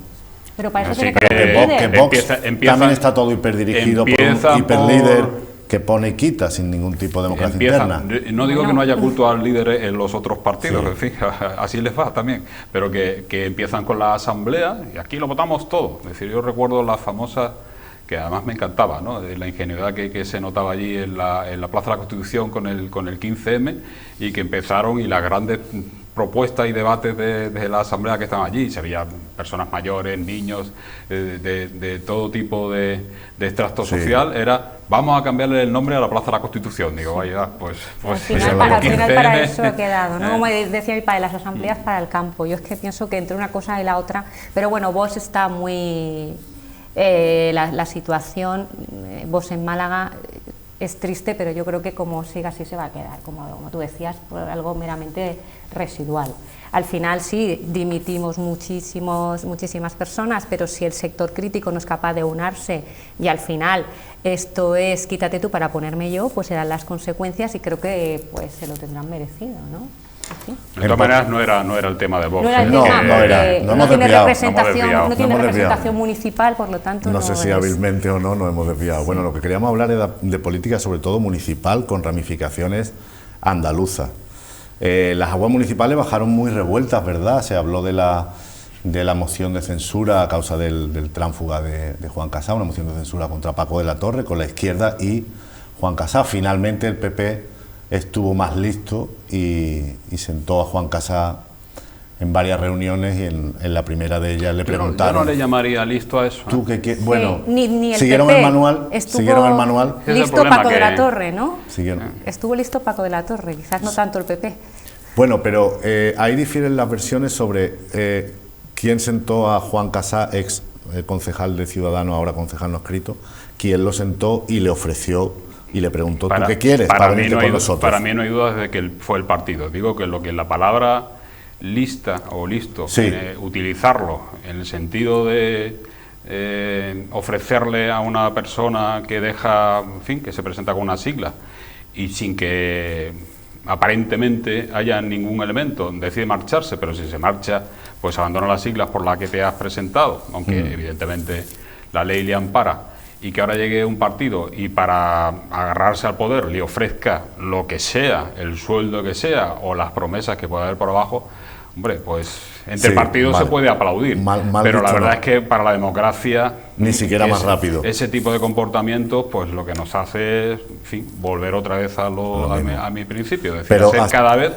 Pero para eso Así tiene que que- haber un líder. Que Vox Empieza- también está todo hiperdirigido por empieza un hiperlíder por- que pone y quita sin ningún tipo de democracia Empiezan, interna. no digo que Bueno. no haya culto al líder en los otros partidos, Sí. en fin, así les va también, pero que empiezan con la asamblea y aquí lo votamos todo. Es decir, yo recuerdo las famosas, que además me encantaba, ¿no? De la ingenuidad que se notaba allí en la Plaza de la Constitución con el 15M, y que empezaron, y las grandes propuestas y debates de la asamblea que estaban allí, se veían personas mayores, niños, de todo tipo de extracto Sí. social, era vamos a cambiarle el nombre a la Plaza de la Constitución. Digo, vaya, pues Al esa es final, la al final 15M, para eso he quedado, ¿no? Como eh, decía mi padre, las asambleas para el campo. Yo es que pienso que entre una cosa y la otra, pero bueno, Vox está muy... la situación, Vox en Málaga es triste, pero yo creo que como siga así se va a quedar, como tú decías, por algo meramente residual. Al final sí, dimitimos muchísimas personas, pero si el sector crítico no es capaz de unarse y al final esto es quítate tú para ponerme yo, pues serán las consecuencias y creo que pues se lo tendrán merecido, ¿no? Sí. De todas maneras no era el tema de Vox. No era el No, tema, no era. porque No hemos tiene desviado. representación, No hemos representación municipal, por lo tanto No sé si es... hábilmente o no nos hemos desviado. Bueno, lo que queríamos hablar era de política, sobre todo municipal, con ramificaciones andaluzas. Las aguas municipales bajaron muy revueltas, ¿verdad? Se habló de la moción de censura a causa del tránsfuga de Juan Casá, una moción de censura contra Paco de la Torre, con la izquierda y Juan Casá. Finalmente el PP estuvo más listo y sentó a Juan Casá en varias reuniones y en la primera de ellas le preguntaron... Yo no le llamaría listo a eso. ¿Tú qué bueno, ni el siguieron PP el manual, estuvo listo Paco de la Torre, ¿no? Siguieron. Estuvo listo Paco de la Torre, quizás no tanto el PP. Bueno, pero ahí difieren las versiones sobre quién sentó a Juan Casá, ex concejal de Ciudadanos, ahora concejal no escrito, quién lo sentó y le ofreció y le preguntó, ¿tú qué quieres para venirte con nosotros? Para mí no hay dudas de que fue el partido. Digo que lo que la palabra lista o listo, sí, utilizarlo en el sentido de ofrecerle a una persona que deja, en fin, que se presenta con una sigla y sin que aparentemente haya ningún elemento, decide marcharse, pero si se marcha, pues abandona las siglas por las que te has presentado, aunque evidentemente la ley le ampara, y que ahora llegue un partido y para agarrarse al poder le ofrezca lo que sea, el sueldo que sea o las promesas que pueda haber por abajo, hombre, pues entre partidos se puede aplaudir, pero la verdad es que para la democracia ni siquiera más rápido. Ese tipo de comportamientos, pues lo que nos hace es, en fin, volver otra vez a mi principio, es decir, hacer cada vez...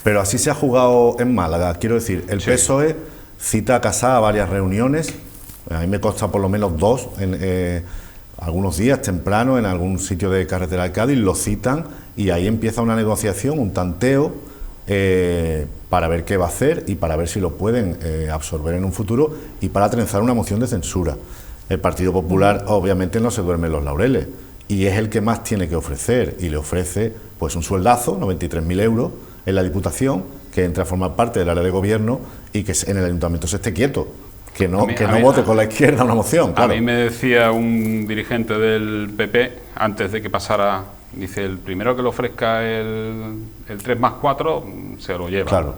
Pero así se ha jugado en Málaga, quiero decir, el PSOE cita a Casá a varias reuniones, a mí me consta por lo menos 2, algunos días temprano en algún sitio de carretera de Cádiz, lo citan y ahí empieza una negociación, un tanteo, para ver qué va a hacer y para ver si lo pueden absorber en un futuro y para trenzar una moción de censura. El Partido Popular obviamente no se duerme en los laureles y es el que más tiene que ofrecer y le ofrece pues un sueldazo, 93.000 euros en la Diputación, que entre a formar parte del área de gobierno y que en el Ayuntamiento se esté quieto, que no vote con la izquierda una moción. Claro. A mí me decía un dirigente del PP antes de que pasara, dice, el primero que le ofrezca el 3+4 se lo lleva. Claro.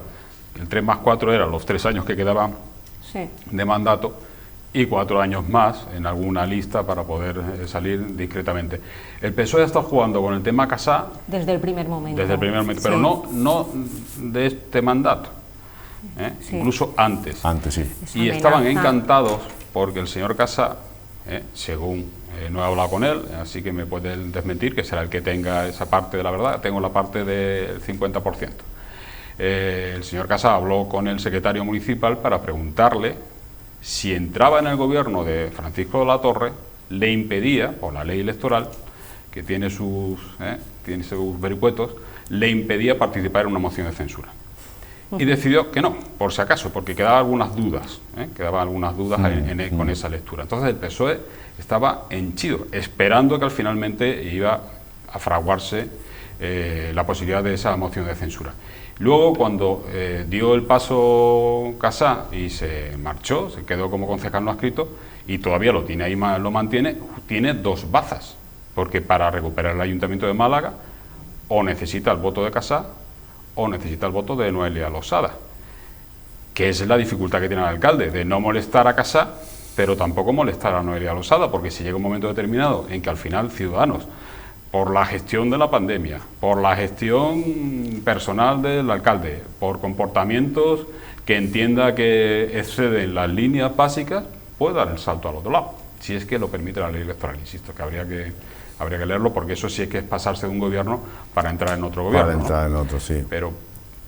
El 3+4 eran los 3 años que quedaban de mandato y 4 años más en alguna lista para poder salir discretamente. El PSOE ha estado jugando con el tema Casá desde el primer momento. Desde el primer momento, pero no de este mandato, incluso antes. Antes, sí. Y estaban encantados porque el señor Casá, según no he hablado con él, así que me pueden desmentir, que será el que tenga esa parte de la verdad, tengo la parte del 50%. El señor Casá habló con el secretario municipal para preguntarle si entraba en el gobierno de Francisco de la Torre, le impedía, por la ley electoral, que tiene sus vericuetos, le impedía participar en una moción de censura. Y decidió que no, por si acaso, porque quedaban algunas dudas, con esa lectura. Entonces el PSOE estaba henchido, esperando que finalmente iba a fraguarse la posibilidad de esa moción de censura. Luego, cuando dio el paso Casá y se marchó, se quedó como concejal no adscrito, y todavía lo tiene ahí, lo mantiene, tiene 2 bazas, porque para recuperar el Ayuntamiento de Málaga o necesita el voto de Casá o necesita el voto de Noelia Losada, que es la dificultad que tiene el alcalde, de no molestar a Casá, pero tampoco molestar a Noelia Losada, porque si llega un momento determinado en que al final Ciudadanos, por la gestión de la pandemia, por la gestión personal del alcalde, por comportamientos que entienda que exceden las líneas básicas, puede dar el salto al otro lado, si es que lo permite la ley electoral, insisto, que habría que leerlo, porque eso sí es que es pasarse de un gobierno para entrar en otro gobierno. Para entrar en otro, sí. Pero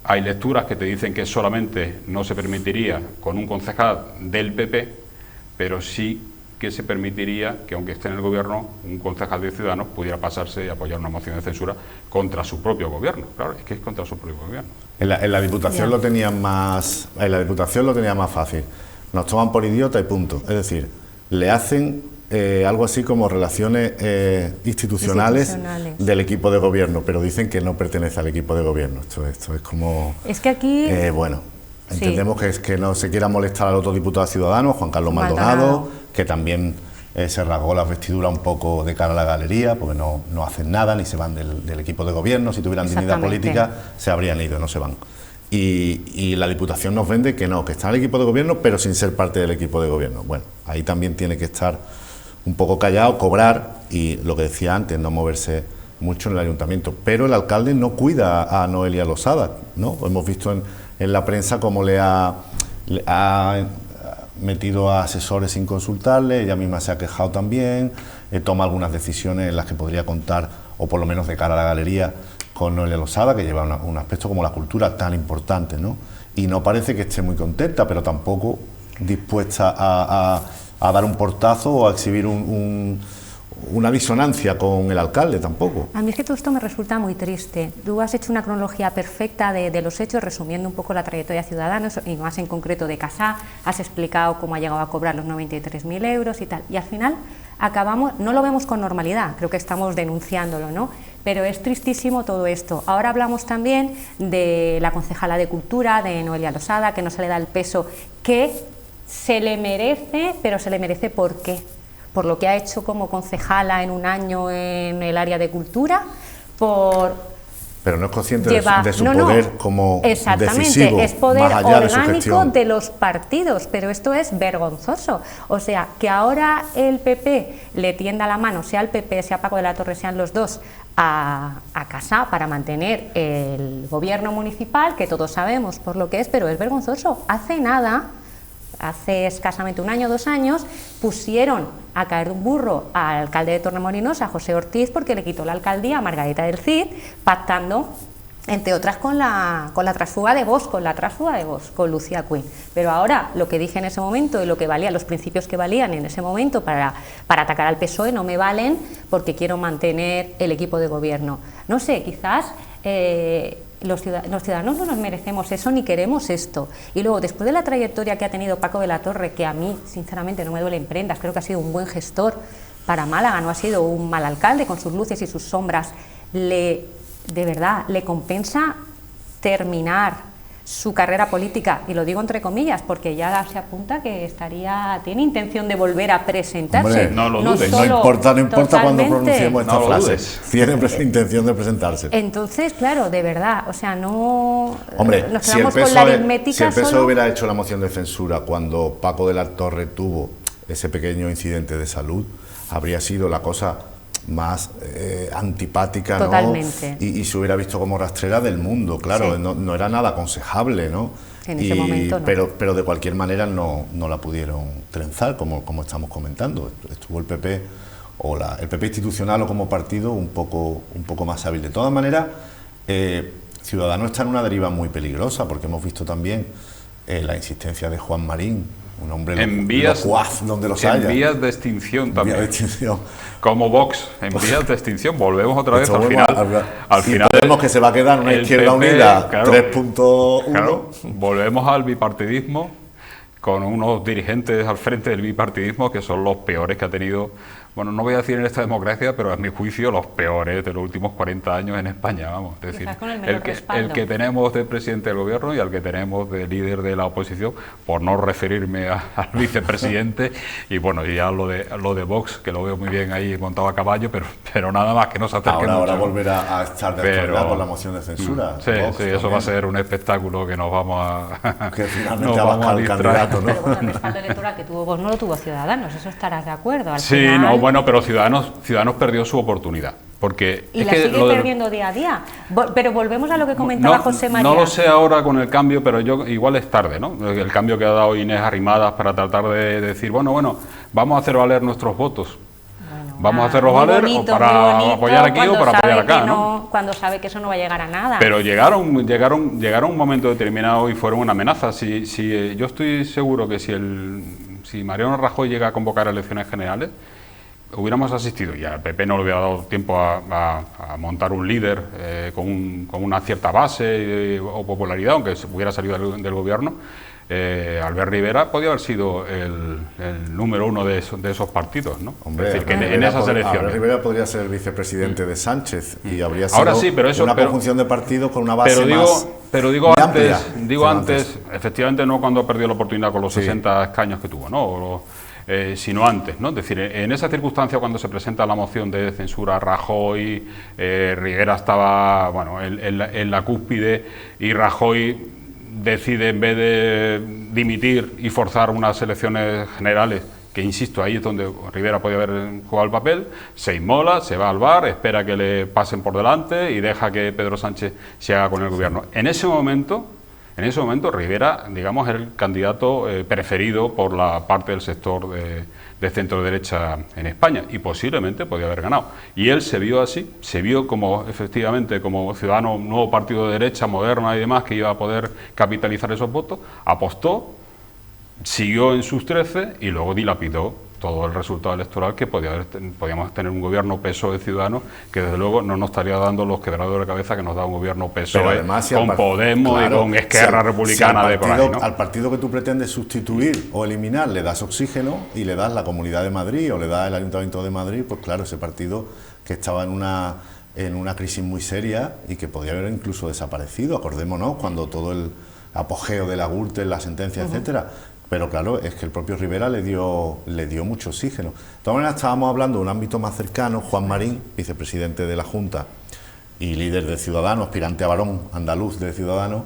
hay lecturas que te dicen que solamente no se permitiría con un concejal del PP, pero sí que se permitiría que, aunque esté en el gobierno, un concejal de Ciudadanos pudiera pasarse y apoyar una moción de censura contra su propio gobierno. Claro, es que es contra su propio gobierno. En la Diputación lo tenían más fácil. Nos toman por idiota y punto. Es decir, le hacen algo así como relaciones institucionales del equipo de gobierno, pero dicen que no pertenece al equipo de gobierno. Esto es como... Es que aquí... bueno, entendemos que es que no se quiera molestar al otro diputado ciudadano, Juan Carlos Maldonado, que también se rasgó las vestiduras un poco de cara a la galería, porque no hacen nada, ni se van del equipo de gobierno. Si tuvieran dignidad política, se habrían ido, no se van. Y la Diputación nos vende que no, que está en el equipo de gobierno, pero sin ser parte del equipo de gobierno. Bueno, ahí también tiene que estar un poco callado, cobrar y, lo que decía antes, no moverse mucho en el ayuntamiento. Pero el alcalde no cuida a Noelia Losada, ¿no? Hemos visto en la prensa cómo le ha metido a asesores sin consultarle, ella misma se ha quejado también, toma algunas decisiones en las que podría contar, o por lo menos de cara a la galería, con Noelia Losada, que lleva un aspecto como la cultura tan importante, ¿no? Y no parece que esté muy contenta, pero tampoco dispuesta a dar un portazo o a exhibir una disonancia con el alcalde tampoco. A mí es que todo esto me resulta muy triste. Tú has hecho una cronología perfecta de los hechos, resumiendo un poco la trayectoria de Ciudadanos, y más en concreto de Casá, has explicado cómo ha llegado a cobrar los 93.000 euros y tal, y al final acabamos, no lo vemos con normalidad, creo que estamos denunciándolo, ¿no? Pero es tristísimo todo esto. Ahora hablamos también de la concejala de Cultura, de Noelia Losada, que no se le da el peso que se le merece, pero se le merece ¿por qué? Por lo que ha hecho como concejala en un año en el área de cultura, pero no es consciente de su poder como decisivo, es poder más allá orgánico de los partidos, pero esto es vergonzoso. O sea, que ahora el PP le tienda la mano, sea el PP, sea Paco de la Torre, sean los dos, a Casá para mantener el gobierno municipal, que todos sabemos por lo que es, pero es vergonzoso. Hace escasamente un año, 2 años, pusieron a caer de un burro al alcalde de Torremolinos, a José Ortiz, porque le quitó la alcaldía a Margarita del Cid, pactando, entre otras, con la transfuga de Vox, con Lucía Quinn. Pero ahora, lo que dije en ese momento y lo que valía, los principios que valían en ese momento para atacar al PSOE no me valen, porque quiero mantener el equipo de gobierno. No sé, quizás... Los ciudadanos no nos merecemos eso ni queremos esto. Y luego, después de la trayectoria que ha tenido Paco de la Torre, que a mí sinceramente no me duele en prendas, creo que ha sido un buen gestor para Málaga, no ha sido un mal alcalde, con sus luces y sus sombras, de verdad le compensa terminar su carrera política, y lo digo entre comillas porque ya se apunta que tiene intención de volver a presentarse. Hombre, no lo dudes, no importa cuando pronunciemos esta frase, tiene intención de presentarse. Entonces, claro, de verdad, o sea, no... Hombre, nos quedamos con la aritmética. Si el PSOE hubiera hecho la moción de censura cuando Paco de la Torre tuvo ese pequeño incidente de salud, habría sido la cosa más antipática, totalmente, ¿no? Y se hubiera visto como rastrera del mundo, claro, sí. No era nada aconsejable, ¿no? En ese momento no. Pero de cualquier manera no la pudieron trenzar, como estamos comentando. Estuvo el PP, el PP institucional o como partido un poco más hábil. De todas maneras, Ciudadanos está en una deriva muy peligrosa, porque hemos visto también la insistencia de Juan Marín, un hombre locuaz donde los haya. En vías de extinción también. Vías de extinción. Como Vox, en vías de extinción. Volvemos otra vez al final. Vemos que se va a quedar una izquierda PP, unida, claro, 3.1. Claro, volvemos al bipartidismo, con unos dirigentes al frente del bipartidismo que son los peores que ha tenido, bueno, no voy a decir en esta democracia, pero a mi juicio los peores de los últimos 40 años en España, vamos. Es decir, el que tenemos de presidente del gobierno y al que tenemos de líder de la oposición, por no referirme al vicepresidente, y bueno, y ya lo de Vox, que lo veo muy bien ahí montado a caballo, pero nada más que no se acerque mucho. Ahora volverá a estar de actualidad con la moción de censura. Sí, Vox, sí, eso va a ser un espectáculo que nos vamos a... que finalmente va a bajar el candidato, ¿no? Pero bueno, el respaldo electoral que tuvo Vox no lo tuvo Ciudadanos, eso estarás de acuerdo. Sí, final... no, bueno, pero Ciudadanos perdió su oportunidad. Porque y la sigue perdiendo día a día. Pero volvemos a lo que comentaba José María. No lo sé ahora con el cambio, pero igual es tarde, ¿no? El cambio que ha dado Inés Arrimadas para tratar de decir, bueno, vamos a hacer valer nuestros votos. Vamos a hacerlos valer bonito, para apoyar aquí o para apoyar acá, ¿no? Cuando sabe que eso no va a llegar a nada. Pero llegaron un momento determinado y fueron una amenaza. Yo estoy seguro que si Mariano Rajoy llega a convocar elecciones generales, hubiéramos asistido, y al PP no le hubiera dado tiempo a montar un líder con una cierta base o popularidad, aunque hubiera salido del gobierno, Albert Rivera podía haber sido el número uno de esos partidos, ¿no? Hombre, es decir, que en esas elecciones. Albert Rivera podría ser vicepresidente de Sánchez y habría sido Ahora sí, pero eso, una conjunción de partidos con una base pero digo muy antes, efectivamente no cuando perdió la oportunidad con los 60 escaños que tuvo, ¿no? Sino antes, ¿no? Es decir, en esa circunstancia cuando se presenta la moción de censura a Rajoy, Rivera estaba, bueno, en la cúspide y Rajoy decide, en vez de dimitir y forzar unas elecciones generales, que insisto, ahí es donde Rivera podía haber jugado el papel, se inmola, se va al bar, espera que le pasen por delante y deja que Pedro Sánchez se haga con el gobierno. En ese momento Rivera, digamos, era el candidato preferido por la parte del sector de centro-derecha en España y posiblemente podía haber ganado. Y él se vio así, se vio como, efectivamente, como ciudadano, un nuevo partido de derecha, moderna y demás, que iba a poder capitalizar esos votos, apostó, siguió en sus 13 y luego dilapidó todo el resultado electoral que podíamos tener un gobierno PSOE Ciudadanos que desde luego no nos estaría dando los quebraderos de cabeza que nos da un gobierno PSOE además, con Podemos, claro, y con Esquerra Republicana de por ahí, ¿no? Al partido que tú pretendes sustituir o eliminar le das oxígeno y le das la Comunidad de Madrid o le das el Ayuntamiento de Madrid, pues claro, ese partido que estaba en una crisis muy seria y que podría haber incluso desaparecido, acordémonos, cuando todo el apogeo de la Gürtel, la sentencia, etcétera. Pero claro, es que el propio Rivera le dio mucho oxígeno. De todas maneras, estábamos hablando de un ámbito más cercano. Juan Marín, vicepresidente de la Junta y líder de Ciudadanos, aspirante a varón andaluz de Ciudadanos.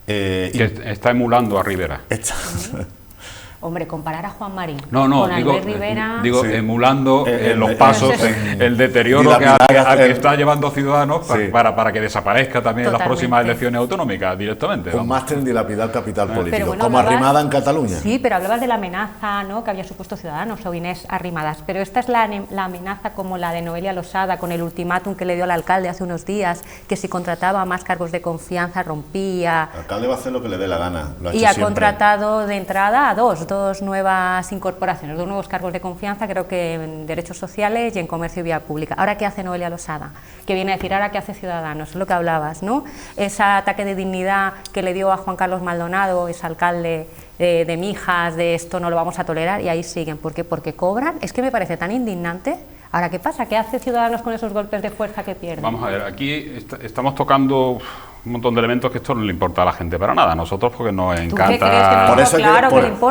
Que está emulando a Rivera. Hombre, comparar a Juan Marín con Albert Rivera... Digo, sí, emulando los pasos, el deterioro que está llevando Ciudadanos para que desaparezca también en las próximas elecciones autonómicas directamente. Un máster en dilapidar capital político, bueno, como Arrimada en Cataluña. Sí, pero hablabas de la amenaza, ¿no?, que había supuesto Ciudadanos o Inés Arrimadas, pero esta es la amenaza como la de Noelia Losada con el ultimátum que le dio al alcalde hace unos días, que si contrataba más cargos de confianza rompía... El alcalde va a hacer lo que le dé la gana, lo ha hecho y ha siempre. contratado de entrada a dos nuevas incorporaciones, 2 nuevos cargos de confianza, creo que en Derechos Sociales y en Comercio y Vía Pública. ¿Ahora qué hace Noelia Losada? Que viene a decir, ¿ahora qué hace Ciudadanos? Es lo que hablabas, ¿no? Ese ataque de dignidad que le dio a Juan Carlos Maldonado, ese alcalde de Mijas, de esto no lo vamos a tolerar, y ahí siguen. ¿Por qué? Porque cobran. Es que me parece tan indignante. Ahora, ¿qué pasa? ¿Qué hace Ciudadanos con esos golpes de fuerza que pierden? Vamos a ver, aquí estamos tocando un montón de elementos que esto no le importa a la gente para nada. A nosotros porque nos encanta... Por eso,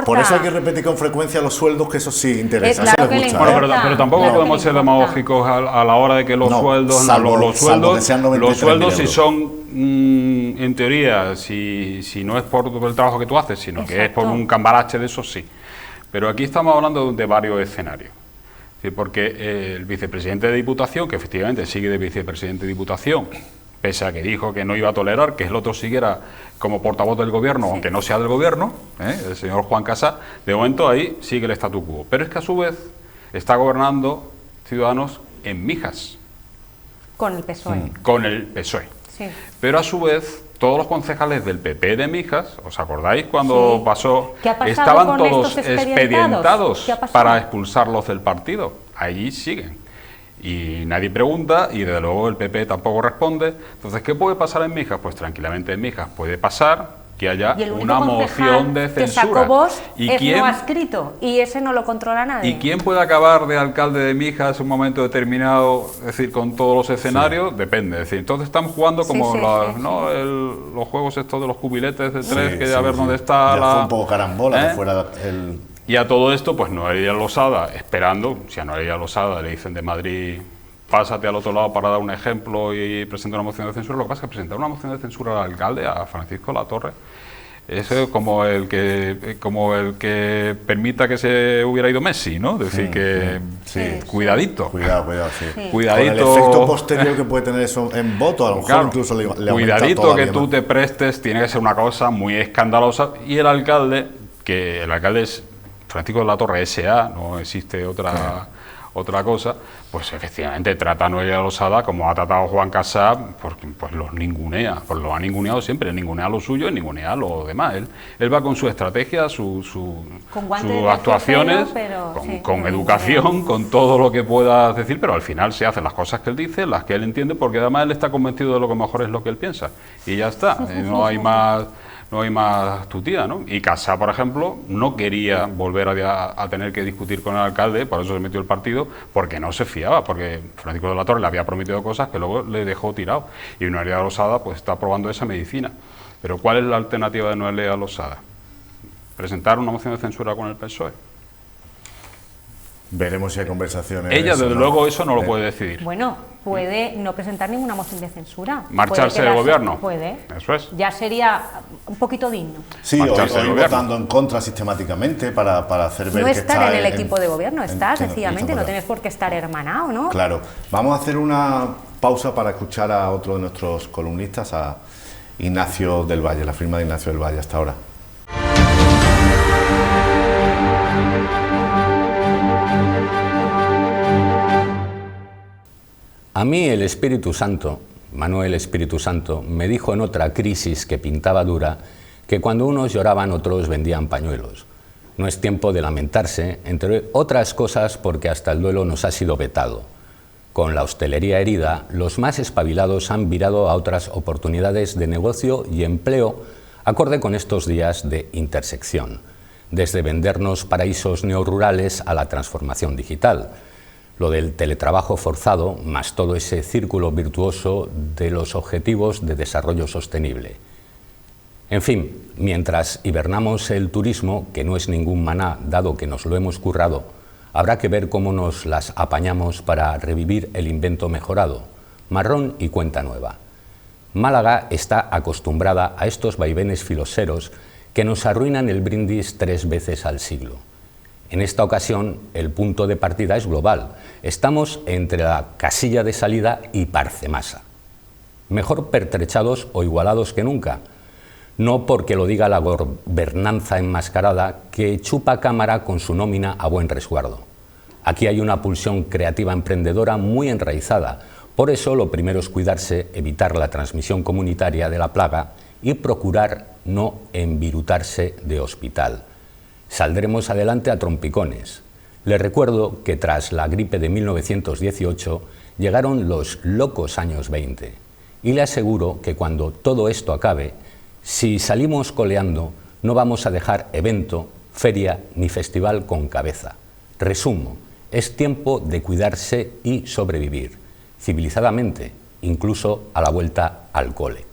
por eso hay que repetir con frecuencia los sueldos, que eso sí interesa. Claro que gusta, bueno, pero tampoco podemos ser demagógicos a la hora de que los sueldos... los sueldos si son, en teoría, si no es por el trabajo que tú haces, sino que es por un cambalache de eso, sí. Pero aquí estamos hablando de varios escenarios. Sí, porque el vicepresidente de Diputación, que efectivamente sigue de vicepresidente de Diputación, pese a que dijo que no iba a tolerar que el otro siguiera como portavoz del gobierno, aunque no sea del gobierno, el señor Juan Casá, de momento ahí sigue el statu quo. Pero es que a su vez está gobernando Ciudadanos en Mijas. Con el PSOE. Con el PSOE. Sí. Pero a su vez, todos los concejales del PP de Mijas, ¿os acordáis cuando pasó? Estaban todos expedientados para expulsarlos del partido. Allí siguen. Y nadie pregunta, y desde luego el PP tampoco responde. Entonces, ¿qué puede pasar en Mijas? Pues tranquilamente en Mijas puede pasar que haya una moción de censura. Que sacó Vox ¿Y es quién, no adscrito, y ese no lo controla nadie. ¿Y quién puede acabar de alcalde de Mijas en un momento determinado, es decir, con todos los escenarios? Sí. Depende. Es decir, entonces estamos jugando como los juegos estos de los cubiletes de tres, que a ver dónde está ya fue un poco carambola, que fuera el... Y a todo esto, pues Noelia Losada, esperando, si a Noelia Losada le dicen de Madrid, pásate al otro lado para dar un ejemplo y presenta una moción de censura, lo que pasa es que presentar una moción de censura al alcalde, a Francisco Latorre, es como el que permita que se hubiera ido Messi, ¿no? Es decir, que cuidadito. Cuidado, sí. Cuidadito. Con el efecto posterior que puede tener eso en voto, a lo mejor incluso le cuidadito que tú te prestes, tiene que ser una cosa muy escandalosa. Y el alcalde es Francisco de la Torre S.A., no existe otra cosa, pues efectivamente trata a Noelia Losada como ha tratado Juan Casá, porque pues los ningunea, pues lo ha ninguneado siempre, ningunea lo suyo y ningunea lo demás. Él va con su estrategia, sus actuaciones, con educación, con todo lo que pueda decir, pero al final se hacen las cosas que él dice, las que él entiende, porque además él está convencido de lo que mejor es lo que él piensa. Y ya está, no hay más no hay más tutía, ¿no? Y Casá, por ejemplo, no quería volver a tener que discutir con el alcalde, por eso se metió el partido, porque no se fiaba, porque Francisco de la Torre le había prometido cosas que luego le dejó tirado. Y Noelia Losada pues está probando esa medicina. Pero ¿cuál es la alternativa de Noelia Losada? ¿Presentar una moción de censura con el PSOE? Veremos si hay conversaciones. Ella, desde luego, eso no lo puede decidir. Bueno, puede no presentar ninguna moción de censura. ¿Marcharse del gobierno? Puede. Eso es. Ya sería un poquito digno. Sí, o Marcharse del ir gobierno. votando en contra sistemáticamente para hacer ver No que estar está en el equipo de gobierno, estás, en sencillamente, no tienes por qué estar hermanado, ¿no? Claro. Vamos a hacer una pausa para escuchar a otro de nuestros columnistas, a Ignacio del Valle, la firma de Ignacio del Valle hasta ahora. A mí el Espíritu Santo, Manuel Espíritu Santo, me dijo en otra crisis que pintaba dura que cuando unos lloraban otros vendían pañuelos. No es tiempo de lamentarse, entre otras cosas porque hasta el duelo nos ha sido vetado. Con la hostelería herida, los más espabilados han virado a otras oportunidades de negocio y empleo acorde con estos días de intersección, desde vendernos paraísos neorurales a la transformación digital. Lo del teletrabajo forzado, más todo ese círculo virtuoso de los objetivos de desarrollo sostenible. En fin, mientras hibernamos el turismo, que no es ningún maná, dado que nos lo hemos currado, habrá que ver cómo nos las apañamos para revivir el invento mejorado, marrón y cuenta nueva. Málaga está acostumbrada a estos vaivenes filoseros que nos arruinan el brindis 3 veces al siglo. En esta ocasión, el punto de partida es global. Estamos entre la casilla de salida y Parcemasa. Mejor pertrechados o igualados que nunca. No porque lo diga la gobernanza enmascarada que chupa cámara con su nómina a buen resguardo. Aquí hay una pulsión creativa emprendedora muy enraizada. Por eso lo primero es cuidarse, evitar la transmisión comunitaria de la plaga y procurar no envirutarse de hospital. Saldremos adelante a trompicones. Les recuerdo que tras la gripe de 1918 llegaron los locos años 20 y le aseguro que cuando todo esto acabe, si salimos coleando, no vamos a dejar evento, feria ni festival con cabeza. Resumo, es tiempo de cuidarse y sobrevivir, civilizadamente, incluso a la vuelta al cole.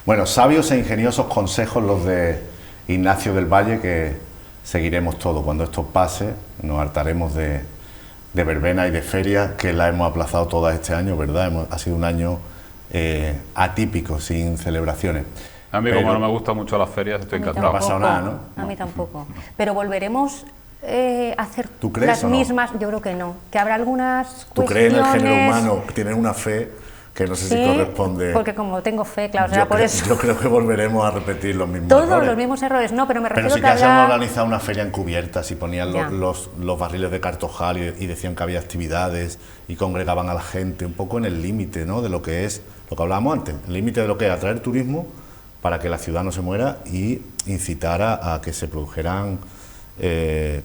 Bueno, sabios e ingeniosos consejos los de Ignacio del Valle, que seguiremos todo. Cuando esto pase, nos hartaremos de verbena y de feria, que la hemos aplazado todas este año, ¿verdad? Ha sido un año atípico, sin celebraciones. A mí, como no me gustan mucho las ferias, estoy encantado. No ha pasado nada, ¿no? A mí tampoco. Pero volveremos a hacer ¿Tú crees las o no? mismas, yo creo que no. Que habrá algunas ¿Tú cuestiones... crees en el género humano? Tienes una fe que no sé si corresponde... porque como tengo fe, claro, será por eso. Yo creo que volveremos a repetir los mismos Todos errores. los mismos errores, no, pero me refiero Pero sí que que se han habrá... organizado una feria encubierta, si ponían Ya. los barriles de Cartojal y decían que había actividades y congregaban a la gente, un poco en el límite, ¿no?, de lo que es, lo que hablábamos antes, el límite de lo que es atraer turismo para que la ciudad no se muera y incitar a que se produjeran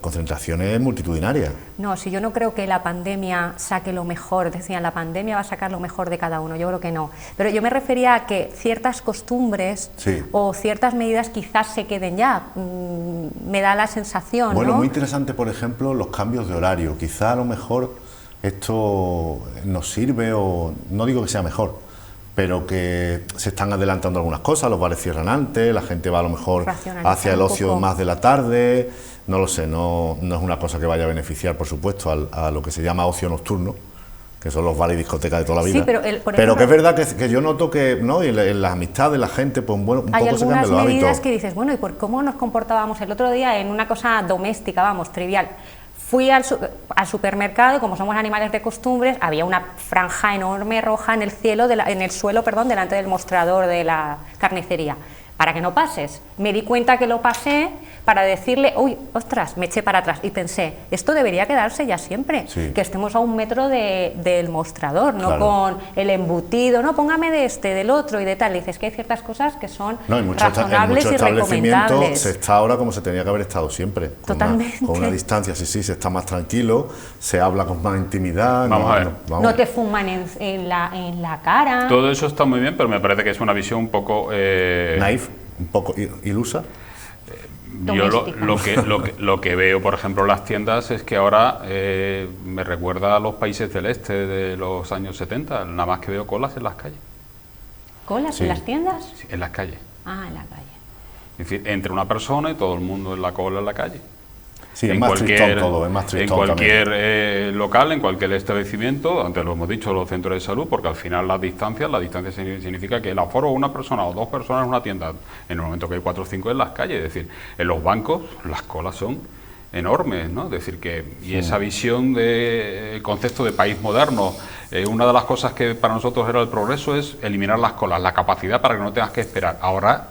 concentraciones multitudinarias. No, si yo no creo que la pandemia saque lo mejor, decían, la pandemia va a sacar lo mejor de cada uno, yo creo que no. Pero yo me refería a que ciertas costumbres Sí. o ciertas medidas quizás se queden ya, me da la sensación, Bueno, ¿no? muy interesante, por ejemplo, los cambios de horario. Quizá a lo mejor esto nos sirve, o no digo que sea mejor, pero que se están adelantando algunas cosas, los bares cierran antes, la gente va a lo mejor Racionalizar hacia el un ocio poco. más de la tarde, no lo sé, no es una cosa que vaya a beneficiar, por supuesto, a lo que se llama ocio nocturno, que son los bares y discotecas de toda la Sí, vida. pero por que ejemplo, es verdad que yo noto que, ¿no?, y en las amistades, la gente, pues bueno, un hay poco se algunas cambian los medidas hábitos. que dices, bueno, ¿y por cómo nos comportábamos el otro día en una cosa doméstica, vamos, trivial? Fui al supermercado y como somos animales de costumbres, había una franja enorme roja en el cielo, en el suelo, perdón, delante del mostrador de la carnicería. para que no pases. Me di cuenta que lo pasé para decirle, uy, ostras, me eché para atrás y pensé, esto debería quedarse ya siempre, Sí. que estemos a 1 metro del mostrador, no Claro. con el embutido, no, póngame de este, del otro y de tal. Y dices que hay ciertas cosas que son No, en muchos razonables y establecimientos recomendables. se está ahora como se tenía que haber estado siempre. Totalmente. Con una distancia, sí, se está más tranquilo, se habla con más intimidad. Vamos a ver. No te fuman en la cara. Todo eso está muy bien, pero me parece que es una visión un poco... Naif, un poco ilusa. Yo Doméstica. lo que veo, por ejemplo, en las tiendas es que ahora me recuerda a los países del este de los años 70, nada más que veo colas en las calles. ¿Colas Sí. en las tiendas? Sí, en las calles. Ah, en la calle. Es decir, entre una persona y todo el mundo en la cola en la calle. Sí, es más tristón todo, es más en tristón cualquier local, en cualquier establecimiento, antes lo hemos dicho, los centros de salud, porque al final la distancia significa que el aforo de una persona o 2 personas en una tienda, en el momento que hay 4 o 5 en las calles, es decir, en los bancos las colas son enormes, ¿no? Es decir, que y esa visión del concepto de país moderno, una de las cosas que para nosotros era el progreso es eliminar las colas, la capacidad para que no tengas que esperar. Ahora,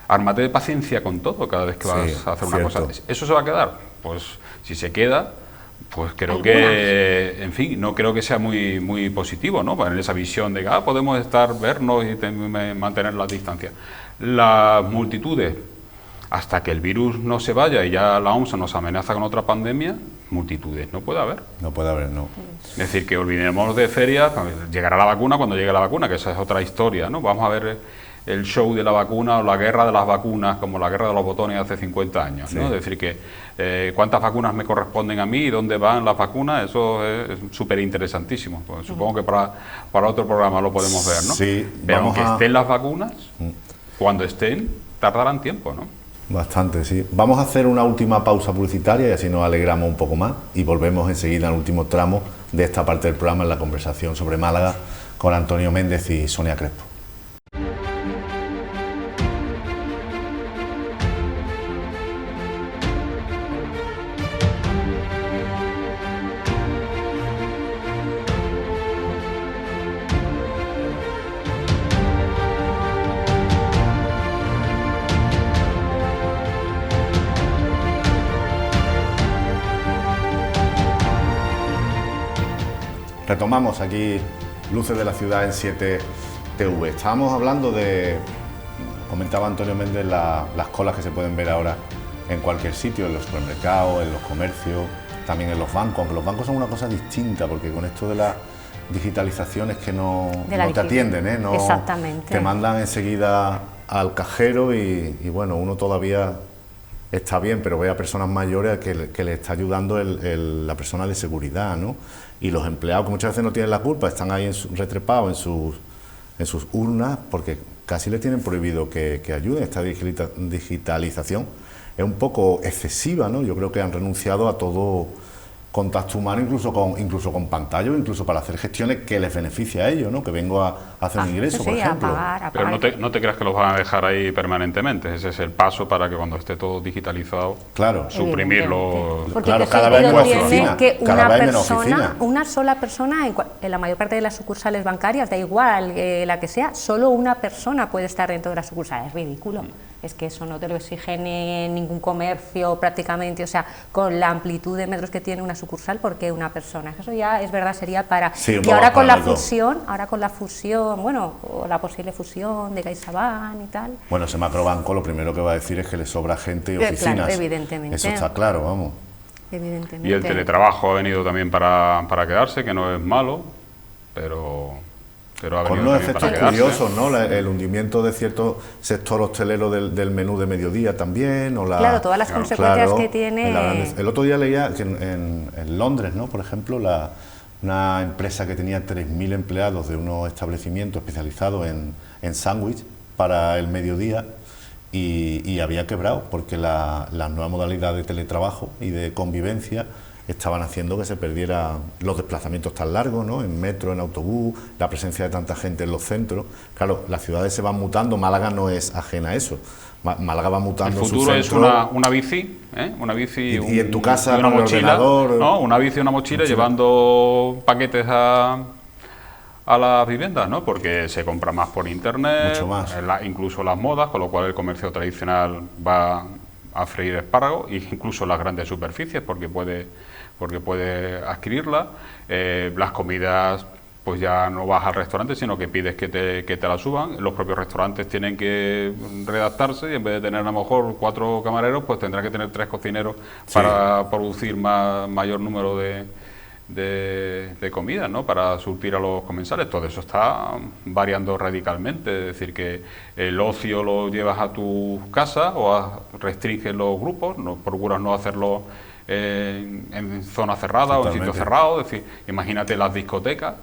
ármate de paciencia con todo cada vez que vas Sí, a hacer una cierto. cosa. ¿Eso se va a quedar? Pues si se queda, pues creo Algunas. que, en fin, no creo que sea muy positivo, ¿no? En esa visión de que podemos vernos y mantener las distancias. Las multitudes, hasta que el virus no se vaya y ya la OMS nos amenaza con otra pandemia, multitudes no puede haber. No puede haber, no. Es decir, que olvidemos de ferias, llegará la vacuna cuando llegue la vacuna, que esa es otra historia, ¿no? Vamos a ver el show de la vacuna o la guerra de las vacunas, como la guerra de los botones hace 50 años, ¿no? Sí. Es decir, que cuántas vacunas me corresponden a mí y dónde van las vacunas, eso es súper interesantísimo. Pues supongo que para otro programa lo podemos ver, ¿no? Sí, Pero vamos aunque a- estén las vacunas, cuando estén, tardarán tiempo, ¿no? Bastante, sí. Vamos a hacer una última pausa publicitaria y así nos alegramos un poco más y volvemos enseguida al último tramo de esta parte del programa en la conversación sobre Málaga con Antonio Méndez y Sonia Crespo. Retomamos aquí Luces de la Ciudad en 7TV. Estábamos hablando comentaba Antonio Méndez, las colas que se pueden ver ahora en cualquier sitio, en los supermercados, en los comercios, también en los bancos, aunque los bancos son una cosa distinta, porque con esto de la digitalización es que no te atienden, ¿eh? No, Exactamente. te mandan enseguida al cajero y bueno, uno todavía está bien, pero ve a personas mayores que le está ayudando la persona de seguridad, ¿no? Y los empleados, que muchas veces no tienen la culpa, están ahí retrepados en sus urnas, porque casi le tienen prohibido que ayuden. Esta digitalización es un poco excesiva, ¿no? Yo creo que han renunciado a todo contacto humano, incluso con pantalla, incluso para hacer gestiones que les beneficie a ellos, ¿no? Que vengo a hacer un ingreso, por sí, ejemplo. a Pero pagar. no te creas que los van a dejar ahí permanentemente. Ese es el paso para que cuando esté todo digitalizado, Claro. suprimirlo. Porque Claro, ¿qué cada vez sentido menos tiene oficina, que cada una vez menos persona, oficina. una sola persona, en la mayor parte de las sucursales bancarias, da igual la que sea, solo una persona puede estar dentro de la sucursal? Es ridículo. Es que eso no te lo exige ni ningún comercio prácticamente, o sea, con la amplitud de metros que tiene una sucursal, porque una persona. Eso ya es verdad, sería para... Sí, un y poco ahora con la paranoico. fusión, bueno, o la posible fusión de CaixaBank y tal. Bueno, ese macrobanco lo primero que va a decir es que le sobra gente y Claro, oficinas. evidentemente. Eso está claro, vamos. Evidentemente. Y el teletrabajo ha venido también para quedarse, que no es malo, pero ha Con venido unos también efectos para quedarse. curiosos, ¿no? El hundimiento de cierto sector hostelero del menú de mediodía también. Claro, todas las consecuencias que tiene. El otro día leía que en Londres, ¿no? Por ejemplo, una empresa que tenía 3.000 empleados de unos establecimientos especializados en sándwich para el mediodía y había quebrado porque las nuevas modalidades de teletrabajo y de convivencia estaban haciendo que se perdiera los desplazamientos tan largos, ¿no? En metro, en autobús, la presencia de tanta gente en los centros. Claro, las ciudades se van mutando, Málaga no es ajena a eso. Málaga va El mutando su futuro es centro. una bici, ¿eh? Una bici Y en tu casa y una con el mochila, ordenador. ¿no? Una bici y una mochila llevando paquetes a a las viviendas, ¿no? Porque se compra más por internet, Mucho más. Incluso las modas, con lo cual el comercio tradicional va a freír espárragos, e incluso las grandes superficies, porque puede adquirirla. Las comidas, pues ya no vas al restaurante, sino que pides que te la suban. Los propios restaurantes tienen que redactarse y en vez de tener a lo mejor 4 camareros, pues tendrá que tener 3 cocineros para producir mayor número de comida, ¿no? Para surtir a los comensales. Todo eso está variando radicalmente, es decir, que el ocio lo llevas a tu casa o restringes los grupos, no procuras no hacerlo en zonas cerradas o en sitios cerrados. Es decir, imagínate las discotecas.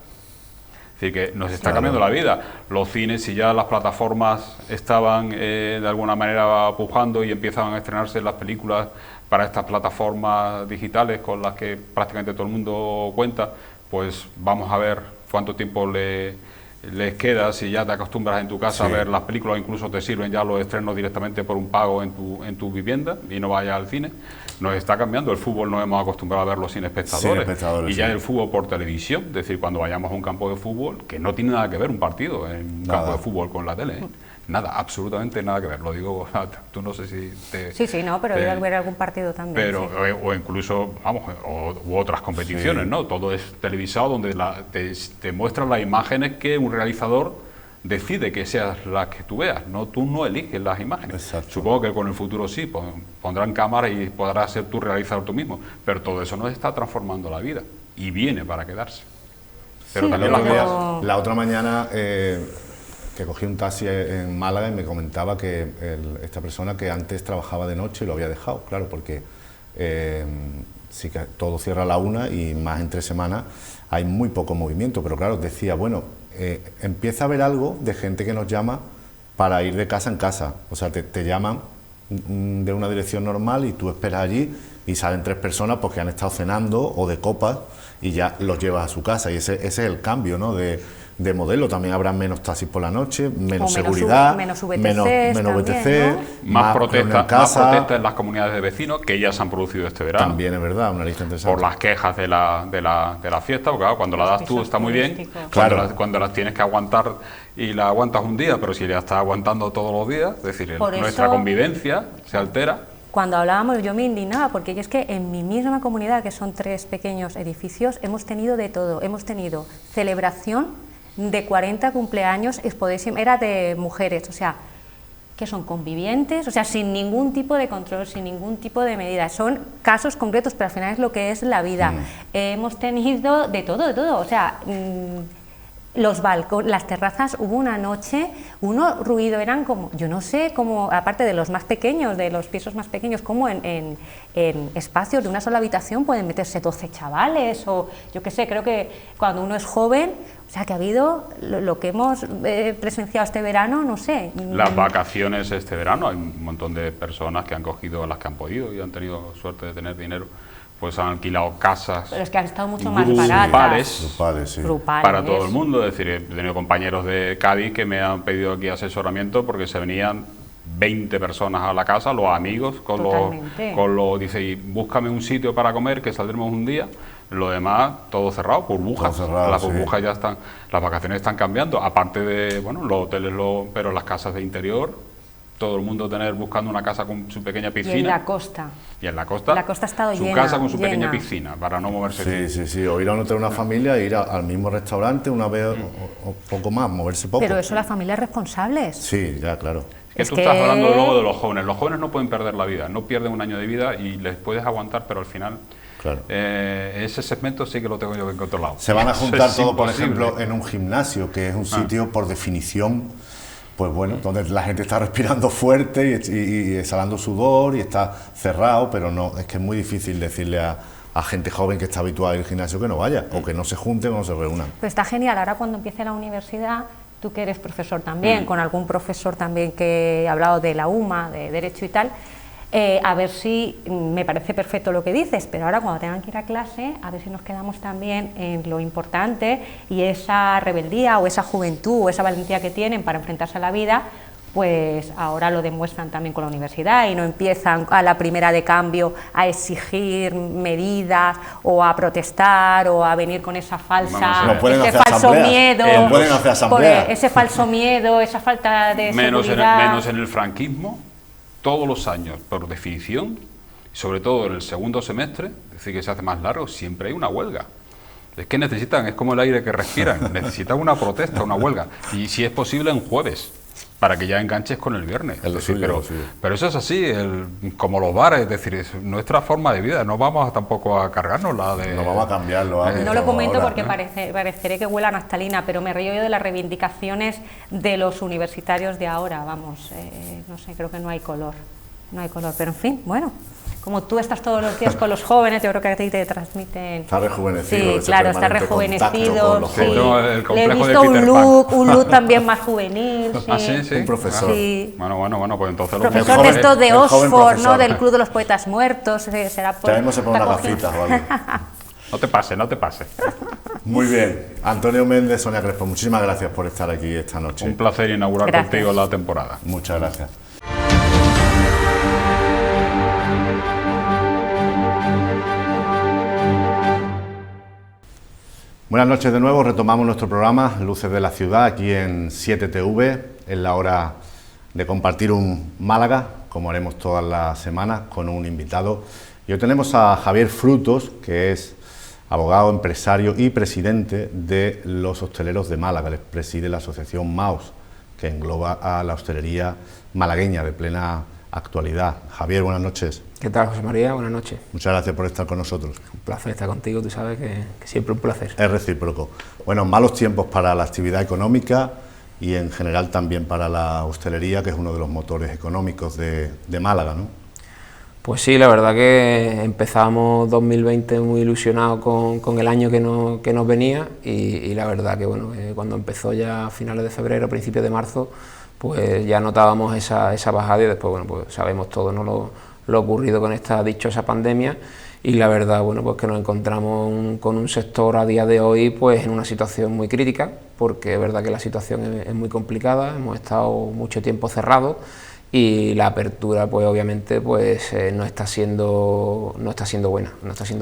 Es decir, que nos está cambiando la vida. Los cines, si ya las plataformas estaban de alguna manera pujando y empiezan a estrenarse las películas para estas plataformas digitales con las que prácticamente todo el mundo cuenta, pues vamos a ver cuánto tiempo les queda si ya te acostumbras en tu casa a ver las películas, incluso te sirven ya los estrenos directamente por un pago en tu vivienda y no vayas al cine. Nos está cambiando, el fútbol nos hemos acostumbrado a verlo sin espectadores, y ya el fútbol por televisión, es decir, cuando vayamos a un campo de fútbol, que no tiene nada que ver un partido en un campo de fútbol con la tele, nada, absolutamente nada que ver, lo digo, tú no sé si te... Sí, no, pero ir a ver algún partido también. Pero, o incluso, vamos, u otras competiciones, ¿no? Todo es televisado donde te muestran las imágenes que un realizador decide que seas las que tú veas, ¿no? Tú no eliges las imágenes. Exacto. Supongo que con el futuro sí, pondrán cámaras y podrás ser tú realizador tú mismo, pero todo eso nos está transformando la vida y viene para quedarse. Pero también la otra mañana que cogí un taxi en Málaga y me comentaba que esta persona que antes trabajaba de noche lo había dejado, claro, porque sí que todo cierra a la 1 y más entre semanas hay muy poco movimiento, pero claro, decía, bueno, empieza a haber algo de gente que nos llama para ir de casa en casa, o sea, te llaman de una dirección normal y tú esperas allí y salen 3 personas porque han estado cenando o de copas y ya los llevas a su casa, y ese es el cambio, ¿no? de modelo. También habrá menos taxis por la noche, menos seguridad, menos VTC, menos VTC, ¿no? Más protestas en las comunidades de vecinos que ya se han producido este verano. También es verdad, una lista interesante. Por las quejas de la fiesta, porque claro, cuando la das tú está muy bien, cuando las tienes que aguantar y la aguantas un día, pero si la estás aguantando todos los días, es decir, nuestra convivencia se altera. Cuando hablábamos, yo me indignaba, porque es que en mi misma comunidad, que son 3 pequeños edificios, hemos tenido de todo. Hemos tenido celebración de 40 cumpleaños, era de mujeres, o sea, que son convivientes, o sea, sin ningún tipo de control, sin ningún tipo de medida. Son casos concretos, pero al final es lo que es la vida. Hemos tenido de todo, o sea... los balcones, las terrazas, hubo una noche, ruido, eran como, yo no sé, como, aparte de los más pequeños, de los pisos más pequeños, como en espacios de una sola habitación pueden meterse 12 chavales, o yo qué sé, creo que cuando uno es joven, o sea, que ha habido lo que hemos presenciado este verano, no sé. Las vacaciones este verano, hay un montón de personas que han cogido, las que han podido y han tenido suerte de tener dinero, pues han alquilado casas. Pero es que han estado mucho más baratas. Grupales, sí. Para todo el mundo. Es decir, he tenido compañeros de Cádiz que me han pedido aquí asesoramiento porque se venían 20 personas a la casa, los amigos, dice, y búscame un sitio para comer, que saldremos un día. Lo demás, todo cerrado, burbujas. Las burbujas ya están, las vacaciones están cambiando, aparte de, bueno, los hoteles, pero las casas de interior, todo el mundo buscando una casa con su pequeña piscina. Y en la costa. Y en la costa. La costa ha estado su llena. Su casa con su pequeña piscina, para no moverse. Sí. O ir a un hotel, una familia, ir al mismo restaurante una vez o poco más, moverse poco. Pero eso las familias responsables. Sí, ya, claro. Es que tú estás hablando luego de los jóvenes. Los jóvenes no pueden perder la vida, no pierden un año de vida y les puedes aguantar, pero al final... Claro. Ese segmento sí que lo tengo yo bien controlado. Se van a juntar todos, por ejemplo, en un gimnasio, que es un sitio por definición, pues bueno, donde la gente está respirando fuerte y exhalando sudor y está cerrado, pero no, es que es muy difícil decirle a gente joven que está habituada al gimnasio que no vaya, o que no se junten o no se reúnan. Pues está genial, ahora cuando empiece la universidad, tú que eres profesor también, con algún profesor también que ha hablado de la UMA, de Derecho y tal, a ver si, me parece perfecto lo que dices, pero ahora cuando tengan que ir a clase, a ver si nos quedamos también en lo importante y esa rebeldía o esa juventud o esa valentía que tienen para enfrentarse a la vida, pues ahora lo demuestran también con la universidad y no empiezan a la primera de cambio a exigir medidas o a protestar o a venir con esa falsa, ese falso miedo, ese falso miedo, esa falta de seguridad. Menos en el franquismo, todos los años, por definición, sobre todo en el segundo semestre, es decir, que se hace más largo, siempre hay una huelga. Es que necesitan, es como el aire que respiran, necesitan una protesta, una huelga, y si es posible en jueves, para que ya enganches con el viernes. Pero eso es así, como los bares, es decir, es nuestra forma de vida, no vamos tampoco a cargarnos la de... No vamos a cambiarlo. No lo comento ahora, porque pareceré que huela a naftalina, pero me río yo de las reivindicaciones de los universitarios de ahora, vamos, no sé, creo que no hay color, pero en fin, bueno... Como tú estás todos los días con los jóvenes, yo creo que a ti te transmiten... Está rejuvenecido. Sí, claro, está rejuvenecido. Sí. Le he visto un look también más juvenil. Sí. Ah, sí. Un profesor. Sí. Bueno, pues entonces... Profesor de esto de Oxford, ¿no? Del Club de los Poetas Muertos. Será por... Ya mismo se pone una gafita o algo. No te pase. Muy bien. Antonio Méndez, Sonia Crespo, muchísimas gracias por estar aquí esta noche. Un placer inaugurar contigo la temporada. Muchas gracias. Buenas noches de nuevo, retomamos nuestro programa Luces de la Ciudad aquí en 7TV, es la hora de compartir un Málaga, como haremos todas las semanas, con un invitado. Y hoy tenemos a Javier Frutos, que es abogado, empresario y presidente de los hosteleros de Málaga. Les preside la asociación MAOS, que engloba a la hostelería malagueña de plena actualidad. Javier, buenas noches. ¿Qué tal, José María? Buenas noches. Muchas gracias por estar con nosotros. Un placer estar contigo, tú sabes que siempre un placer. Es recíproco. Bueno, malos tiempos para la actividad económica y en general también para la hostelería, que es uno de los motores económicos de Málaga, ¿no? Pues sí, la verdad que empezamos 2020 muy ilusionados con el año que nos venía y la verdad que bueno, cuando empezó ya a finales de febrero, principios de marzo, pues ya notábamos esa bajada y después, bueno, pues sabemos todo, ¿no? Lo ocurrido con esta dichosa pandemia y la verdad, bueno, pues que nos encontramos con un sector a día de hoy pues en una situación muy crítica, porque es verdad que la situación es muy complicada, hemos estado mucho tiempo cerrados y la apertura pues obviamente pues no está siendo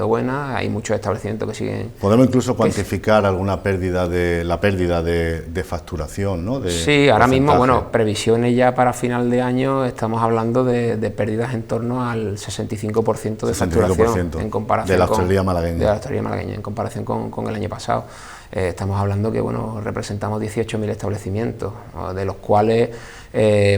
buena, hay muchos establecimientos que siguen... ¿Podemos incluso cuantificar alguna pérdida de facturación, ¿no? Sí, ahora mismo, bueno, previsiones ya para final de año estamos hablando de pérdidas en torno al 65% de facturación en comparación de la hostelería malagueña. De la hostelería malagueña, en comparación con el año pasado. Estamos hablando que bueno, representamos 18.000 establecimientos, de los cuales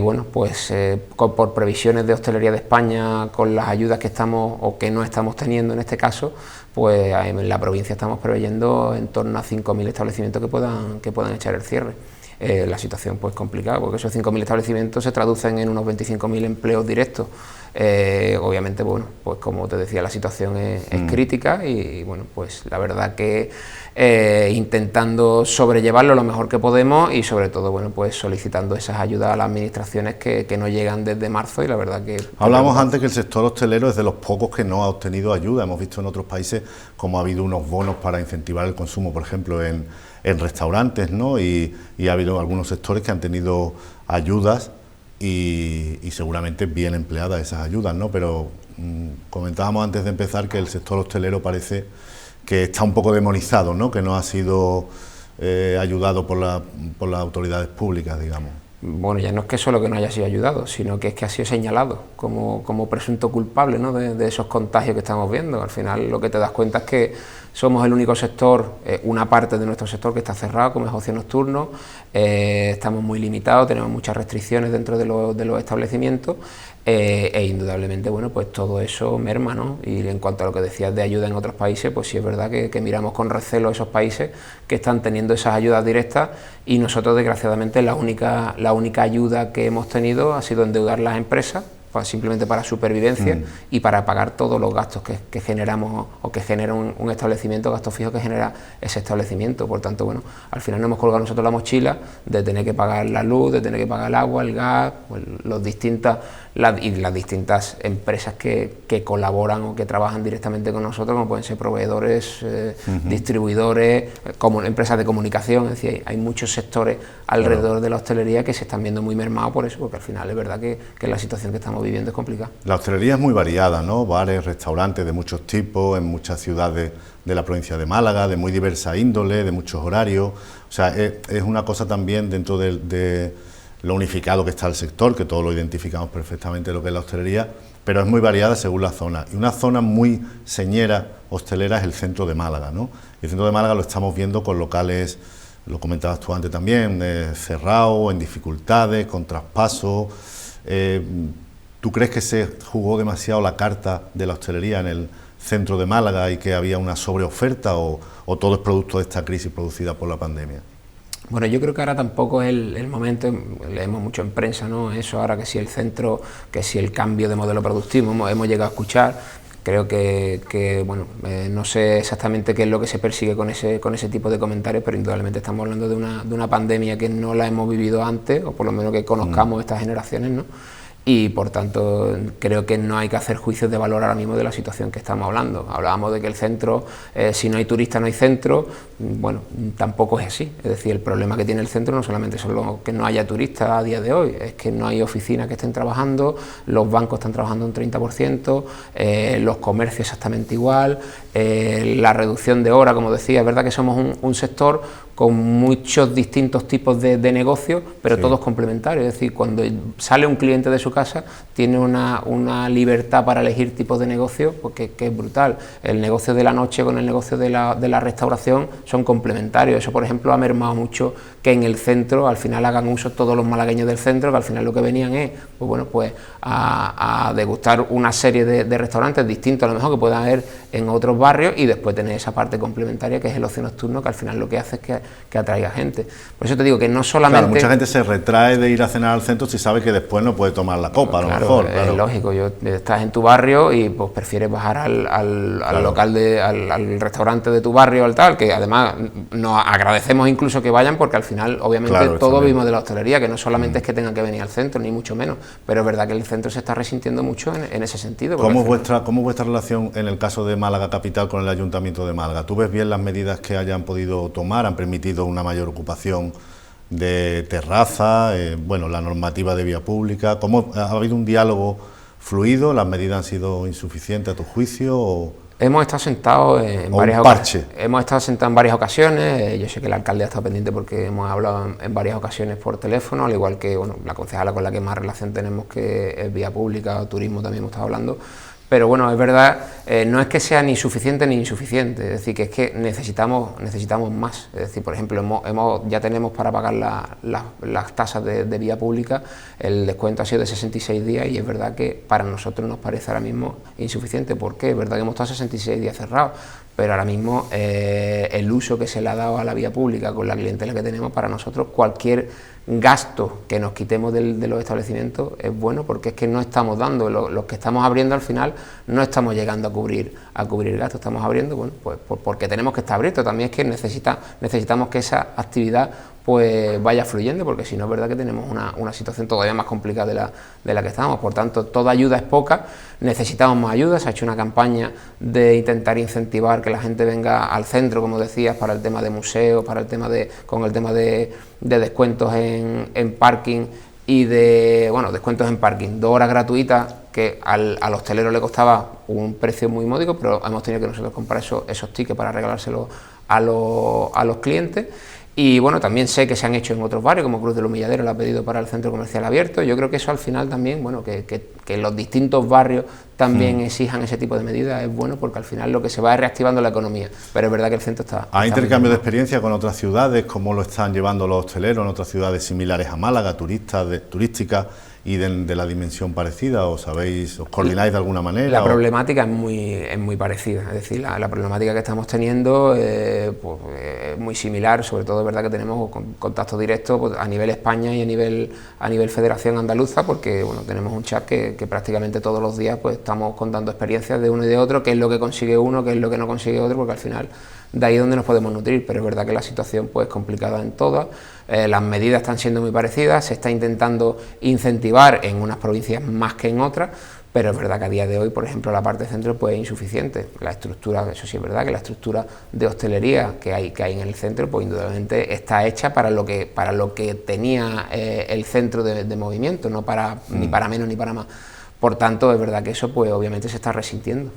bueno, pues por previsiones de Hostelería de España, con las ayudas que estamos o que no estamos teniendo en este caso, pues en la provincia estamos preveyendo en torno a 5.000 establecimientos que puedan echar el cierre. La situación pues complicada, porque esos 5.000 establecimientos se traducen en unos 25.000 empleos directos. Obviamente, bueno, pues como te decía, la situación es crítica y bueno, pues la verdad que intentando sobrellevarlo lo mejor que podemos y sobre todo, bueno, pues solicitando esas ayudas a las administraciones que no llegan desde marzo y la verdad que... Hablamos antes que el sector hostelero es de los pocos que no ha obtenido ayuda. Hemos visto en otros países como ha habido unos bonos para incentivar el consumo, por ejemplo, en restaurantes, ¿no? Y ha habido algunos sectores que han tenido ayudas y seguramente bien empleadas esas ayudas, ¿no? Pero comentábamos antes de empezar que el sector hostelero parece que está un poco demonizado, ¿no? Que no ha sido ayudado por las autoridades públicas, digamos. Bueno, ya no es que solo que no haya sido ayudado, sino que es que ha sido señalado como presunto culpable, ¿no? de esos contagios que estamos viendo. Al final lo que te das cuenta es que somos el único sector, una parte de nuestro sector que está cerrado, como es ocio nocturno, estamos muy limitados, tenemos muchas restricciones dentro de los establecimientos e indudablemente, bueno, pues todo eso merma, ¿no? Y en cuanto a lo que decías de ayuda en otros países, pues sí es verdad que miramos con recelo a esos países que están teniendo esas ayudas directas y nosotros desgraciadamente la única ayuda que hemos tenido ha sido endeudar las empresas simplemente para supervivencia y para pagar todos los gastos que generamos o que genera un establecimiento, gastos fijos que genera ese establecimiento. Por tanto, bueno, al final nos hemos colgado nosotros la mochila de tener que pagar la luz, de tener que pagar el agua, el gas, pues, las distintas empresas que colaboran o que trabajan directamente con nosotros, como pueden ser proveedores, distribuidores, como empresas de comunicación. Es decir, hay muchos sectores alrededor de la hostelería que se están viendo muy mermados por eso, porque al final es verdad que la situación que estamos viviendo es complicada. La hostelería es muy variada, ¿no? Bares, restaurantes de muchos tipos, en muchas ciudades de la provincia de Málaga, de muy diversa índole, de muchos horarios. O sea, es una cosa también dentro de lo unificado que está el sector, que todos lo identificamos perfectamente lo que es la hostelería, pero es muy variada según la zona. Y una zona muy señera hostelera es el centro de Málaga, ¿no? Y el centro de Málaga lo estamos viendo con locales, lo comentabas tú antes también, cerrados, en dificultades, con traspasos. ¿Tú crees que se jugó demasiado la carta de la hostelería en el centro de Málaga y que había una sobreoferta o todo es producto de esta crisis producida por la pandemia? Bueno, yo creo que ahora tampoco es el momento, leemos mucho en prensa, ¿no? Eso ahora que si el centro, que si el cambio de modelo productivo, hemos llegado a escuchar. Creo que bueno, no sé exactamente qué es lo que se persigue con ese tipo de comentarios, pero indudablemente estamos hablando de una pandemia que no la hemos vivido antes, o por lo menos que conozcamos estas generaciones, ¿no? Y por tanto creo que no hay que hacer juicios de valor ahora mismo de la situación que estamos hablando. Hablábamos de que el centro, si no hay turistas no hay centro. Bueno, tampoco es así. Es decir, el problema que tiene el centro no solamente son que no haya turistas a día de hoy, es que no hay oficinas que estén trabajando, los bancos están trabajando un 30%, los comercios exactamente igual, la reducción de hora, como decía. Es verdad que somos un sector con muchos distintos tipos de negocios, pero todos complementarios. Es decir, cuando sale un cliente de su casa, tiene una libertad para elegir tipos de negocio, porque que es brutal. El negocio de la noche con el negocio de la restauración son complementarios. Eso, por ejemplo, ha mermado mucho que en el centro al final hagan uso todos los malagueños del centro, que al final lo que venían es, pues bueno, pues a degustar una serie de restaurantes distintos a lo mejor que puedan haber en otros barrios, y después tener esa parte complementaria que es el ocio nocturno, que al final lo que hace es que atraiga gente. Por eso te digo que no solamente... Claro, mucha gente se retrae de ir a cenar al centro si sabe que después no puede tomar la copa, claro, a lo mejor. Es lógico, estás en tu barrio y pues prefieres bajar al local, al restaurante de tu barrio, al tal, que además nos agradecemos incluso que vayan, porque al final obviamente todos vivimos de la hostelería, que no solamente es que tengan que venir al centro, ni mucho menos, pero es verdad que el centro se está resintiendo mucho en ese sentido. ¿Cómo es vuestra relación en el caso de Málaga Capital con el Ayuntamiento de Málaga? ¿Tú ves bien las medidas que hayan podido tomar? ¿Han permitido una mayor ocupación de terraza? Bueno, la normativa de vía pública. ¿Cómo ha habido un diálogo fluido? ¿Las medidas han sido insuficientes a tu juicio? Hemos estado sentados en varias ocasiones. Yo sé que el alcalde ha estado pendiente porque hemos hablado en varias ocasiones por teléfono, al igual que bueno, la concejala con la que más relación tenemos, que es vía pública o turismo, también hemos estado hablando. Pero bueno, es verdad, no es que sea ni suficiente ni insuficiente, es decir, que es que necesitamos más. Es decir, por ejemplo, ya tenemos para pagar las tasas de vía pública, el descuento ha sido de 66 días y es verdad que para nosotros nos parece ahora mismo insuficiente. ¿Por qué? Es verdad que hemos estado 66 días cerrados, pero ahora mismo el uso que se le ha dado a la vía pública con la clientela que tenemos, para nosotros cualquier gasto que nos quitemos de los establecimientos es bueno, porque es que no estamos dando, los que estamos abriendo al final no estamos llegando a cubrir gastos, estamos abriendo, bueno, pues porque tenemos que estar abiertos. También es que necesitamos que esa actividad pues vaya fluyendo, porque si no es verdad que tenemos una situación todavía más complicada de la que estamos. Por tanto, toda ayuda es poca, necesitamos más ayuda. Se ha hecho una campaña de intentar incentivar que la gente venga al centro, como decías, para el tema de museos, con el tema de descuentos en parking y descuentos en parking, 2 horas gratuitas, que al hostelero le costaba un precio muy módico, pero hemos tenido que nosotros comprar esos tickets para regalárselos a los clientes. Y bueno, también sé que se han hecho en otros barrios, como Cruz del Humilladero lo ha pedido para el centro comercial abierto. Yo creo que eso al final también, bueno, que los distintos barrios también exijan ese tipo de medidas es bueno, porque al final lo que se va es reactivando la economía. Pero es verdad que el centro está... ¿Hay intercambio de experiencia con otras ciudades? ¿Cómo lo están llevando los hosteleros en otras ciudades similares a Málaga, turísticas? y de la dimensión parecida, o sabéis, os coordináis de alguna manera? La problemática es muy parecida, es decir, la problemática que estamos teniendo pues, es muy similar, sobre todo es verdad que tenemos contacto directo pues, a nivel España y a nivel Federación Andaluza, porque bueno, tenemos un chat que prácticamente todos los días pues, estamos contando experiencias de uno y de otro, qué es lo que consigue uno, qué es lo que no consigue otro, porque al final de ahí es donde nos podemos nutrir, pero es verdad que la situación pues, es complicada en todas. Las medidas están siendo muy parecidas, se está intentando incentivar en unas provincias más que en otras, pero es verdad que a día de hoy, por ejemplo, la parte centro pues, es insuficiente. La estructura, eso sí es verdad, que la estructura de hostelería que hay en el centro, pues indudablemente está hecha para lo que tenía el centro de movimiento, no para ni para menos ni para más. Por tanto, es verdad que eso pues, obviamente se está resintiendo.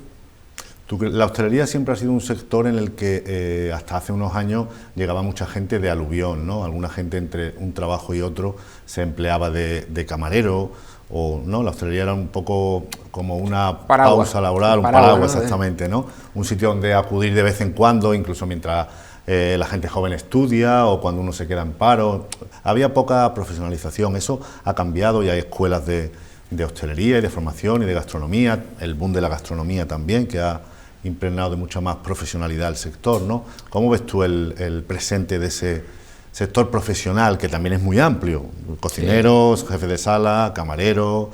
La hostelería siempre ha sido un sector en el que hasta hace unos años llegaba mucha gente de aluvión, ¿no? Alguna gente entre un trabajo y otro se empleaba de camarero, o no, la hostelería era un poco como una pausa laboral, un paraguas, exactamente, ¿no? Un sitio donde acudir de vez en cuando, incluso mientras la gente joven estudia o cuando uno se queda en paro. Había poca profesionalización, eso ha cambiado y hay escuelas de hostelería y de formación y de gastronomía, el boom de la gastronomía también, que ha impregnado de mucha más profesionalidad el sector, ¿no? ¿Cómo ves tú el presente de ese sector profesional, que también es muy amplio? Cocineros, sí, jefes de sala, camareros,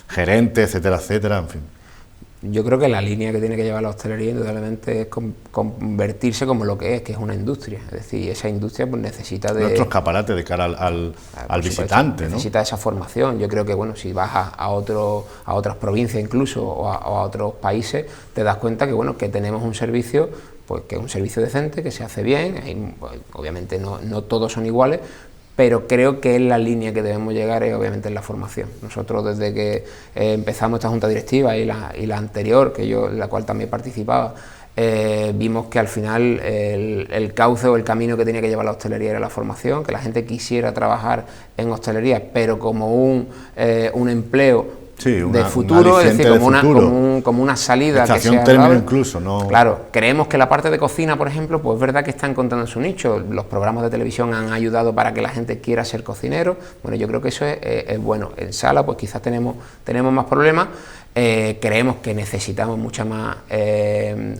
gerentes, etcétera, etcétera, en fin. Yo creo que la línea que tiene que llevar la hostelería indudablemente es convertirse como lo que es una industria, es decir, esa industria pues necesita de... Nuestro escaparate de cara al visitante, ¿no? Necesita esa formación. Yo creo que bueno, si vas a otras provincias incluso o a otros países, te das cuenta que bueno, que tenemos un servicio, pues que es un servicio decente, que se hace bien, pues, obviamente no todos son iguales, pero creo que es la línea que debemos llegar, obviamente en la formación. Nosotros desde que empezamos esta junta directiva y la anterior, en la cual también participaba, vimos que al final el cauce o el camino que tenía que llevar la hostelería era la formación, que la gente quisiera trabajar en hostelería, pero como un empleo, sí, de futuro, es decir, como una salida estación que sea término agradable. Incluso, ¿no? Claro, creemos que la parte de cocina, por ejemplo, pues es verdad que está encontrando su nicho. Los programas de televisión han ayudado para que la gente quiera ser cocinero. Bueno, yo creo que eso es bueno. En sala, pues quizás tenemos más problemas. Creemos que necesitamos mucha más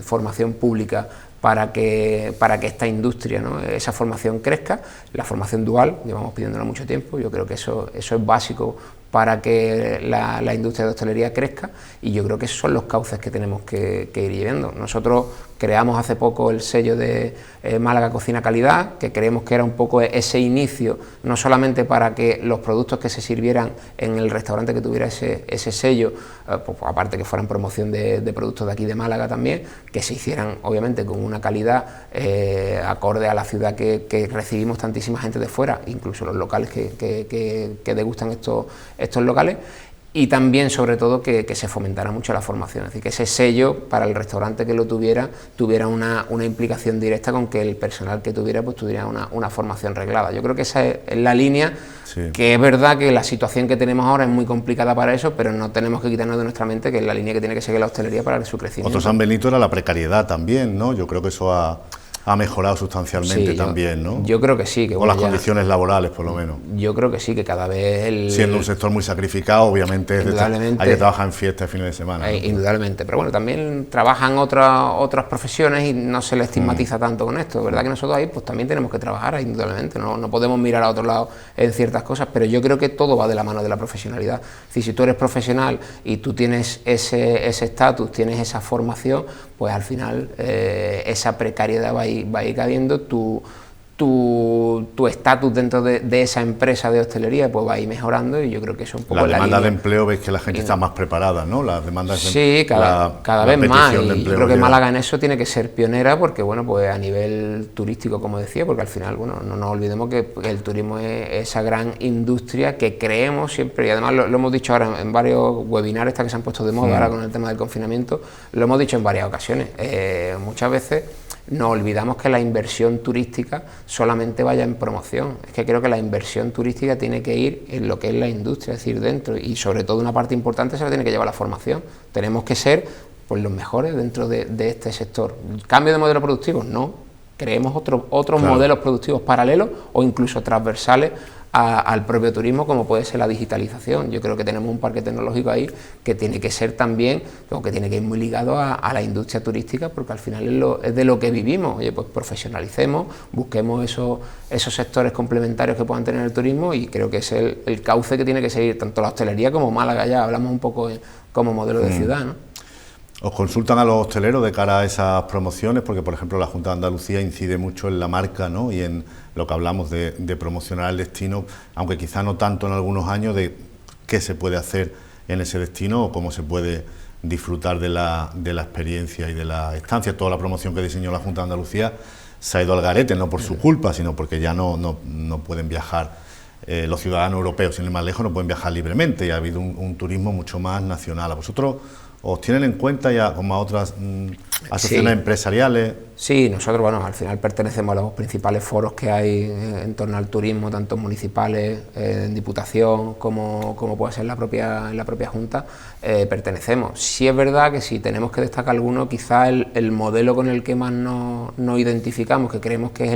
formación pública para que esta industria, ¿no?, esa formación crezca. La formación dual, llevamos pidiéndola mucho tiempo, yo creo que eso es básico para que la industria de hostelería crezca, y yo creo que esos son los cauces que tenemos que ir llevando. Nosotros creamos hace poco el sello de Málaga Cocina Calidad, que creemos que era un poco ese inicio, no solamente para que los productos que se sirvieran en el restaurante que tuviera ese sello, pues aparte que fueran promoción de productos de aquí de Málaga también, que se hicieran obviamente con una calidad acorde a la ciudad que recibimos tantísima gente de fuera, incluso los locales que degustan estos locales. Y también, sobre todo, que se fomentara mucho la formación, es decir, que ese sello para el restaurante que lo tuviera una implicación directa con que el personal que tuviera pues tuviera una formación reglada. Yo creo que esa es la línea, sí, que es verdad que la situación que tenemos ahora es muy complicada para eso, pero no tenemos que quitarnos de nuestra mente que es la línea que tiene que seguir la hostelería para su crecimiento. Otros han venido era la precariedad también, ¿no? Yo creo que eso ha mejorado sustancialmente, sí, también, ¿no? Yo creo que sí. O las condiciones laborales, por lo menos. Yo creo que sí, que cada vez... Siendo un sector muy sacrificado, obviamente hay que trabajar en fiestas, fines de semana, ¿no? Indudablemente, pero bueno, también trabajan otras profesiones y no se les estigmatiza tanto con esto, ¿verdad? Que nosotros ahí pues también tenemos que trabajar, indudablemente, no podemos mirar a otro lado en ciertas cosas, pero yo creo que todo va de la mano de la profesionalidad. Es decir, si tú eres profesional y tú tienes ese estatus, tienes esa formación, pues al final esa precariedad va a ir cabiendo, tu estatus dentro de esa empresa de hostelería pues va a ir mejorando, y yo creo que eso es un poco la demanda de empleo. Ves que la gente está más preparada, ¿no? Las demandas sí, cada vez más, y yo creo que Málaga en eso tiene que ser pionera, porque bueno, pues a nivel turístico, como decía, porque al final, bueno, no nos olvidemos que el turismo es esa gran industria que creemos siempre, y además lo hemos dicho ahora en varios webinars que se han puesto de moda ahora con el tema del confinamiento, lo hemos dicho en varias ocasiones. Muchas veces nos olvidamos que la inversión turística solamente vaya en promoción. Es que creo que la inversión turística tiene que ir en lo que es la industria, es decir, dentro, y sobre todo una parte importante se la tiene que llevar la formación. Tenemos que ser pues los mejores dentro de este sector. ¿Cambio de modelo productivo? No. Creemos otros modelos productivos paralelos o incluso transversales al propio turismo, como puede ser la digitalización. Yo creo que tenemos un parque tecnológico ahí que tiene que ser también, o que tiene que ir muy ligado a la industria turística, porque al final es de lo que vivimos. Oye, pues profesionalicemos, busquemos esos sectores complementarios que puedan tener el turismo, y creo que es el cauce que tiene que seguir tanto la hostelería como Málaga. Ya hablamos un poco como modelo de ciudad, ¿no? ¿Os consultan a los hosteleros de cara a esas promociones? Porque, por ejemplo, la Junta de Andalucía incide mucho en la marca, ¿no?, y en lo que hablamos de promocionar el destino, aunque quizá no tanto en algunos años, de qué se puede hacer en ese destino o cómo se puede disfrutar de la experiencia y de la estancia. Toda la promoción que diseñó la Junta de Andalucía se ha ido al garete, no por su culpa, sino porque ya no pueden viajar. Los ciudadanos europeos, sin ir más lejos, no pueden viajar libremente, y ha habido un turismo mucho más nacional. ¿A vosotros os tienen en cuenta ya como a otras asociaciones empresariales? Sí, nosotros, bueno, al final pertenecemos a los principales foros que hay en torno al turismo, tanto municipales, en Diputación, como puede ser en la propia Junta, pertenecemos. Sí es verdad que si tenemos que destacar alguno, quizá el modelo con el que más nos identificamos, que creemos que es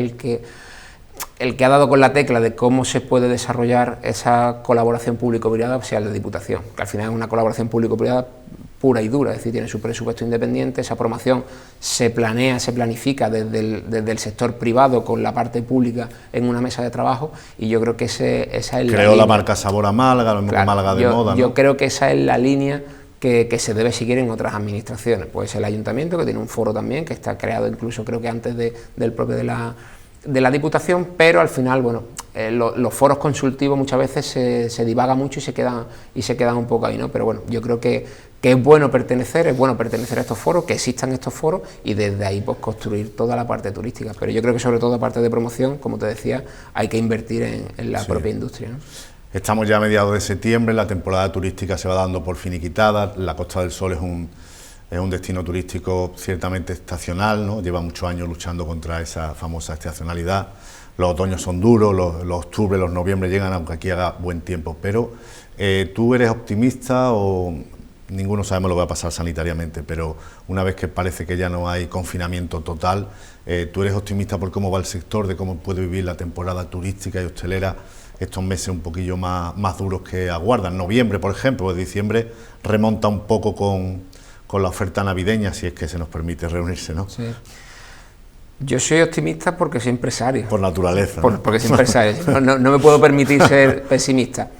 el que ha dado con la tecla de cómo se puede desarrollar esa colaboración público-privada, sea el de Diputación, que al final es una colaboración público-privada pura y dura, es decir, tiene su presupuesto independiente. Esa promoción se planifica desde el sector privado con la parte pública en una mesa de trabajo, y yo creo que esa es Creó la marca Sabor a Málaga, lo mismo que Málaga de moda, ¿no? Yo creo que esa es la línea que se debe seguir en otras administraciones. Pues el Ayuntamiento, que tiene un foro también, que está creado incluso creo que antes del propio de la Diputación, pero al final, bueno, los foros consultivos muchas veces se divaga mucho y se quedan un poco ahí, ¿no? Pero bueno, yo creo que es bueno pertenecer a estos foros, que existan estos foros, y desde ahí pues construir toda la parte turística. Pero yo creo que sobre todo, aparte de promoción, como te decía, hay que invertir en la propia industria, ¿no? Estamos ya a mediados de septiembre, la temporada turística se va dando por finiquitada. La Costa del Sol es un destino turístico ciertamente estacional, ¿no? Lleva muchos años luchando contra esa famosa estacionalidad. Los otoños son duros, los octubre, los noviembre llegan, aunque aquí haga buen tiempo. Pero ¿tú eres optimista o...? Ninguno sabemos lo que va a pasar sanitariamente, pero una vez que parece que ya no hay confinamiento total, ¿tú eres optimista por cómo va el sector, de cómo puede vivir la temporada turística y hostelera estos meses un poquillo más duros que aguardan? Noviembre, por ejemplo, pues diciembre remonta un poco con la oferta navideña, si es que se nos permite reunirse, ¿no? Sí. Yo soy optimista porque soy empresario. Por naturaleza. Porque soy empresario. No me puedo permitir ser pesimista.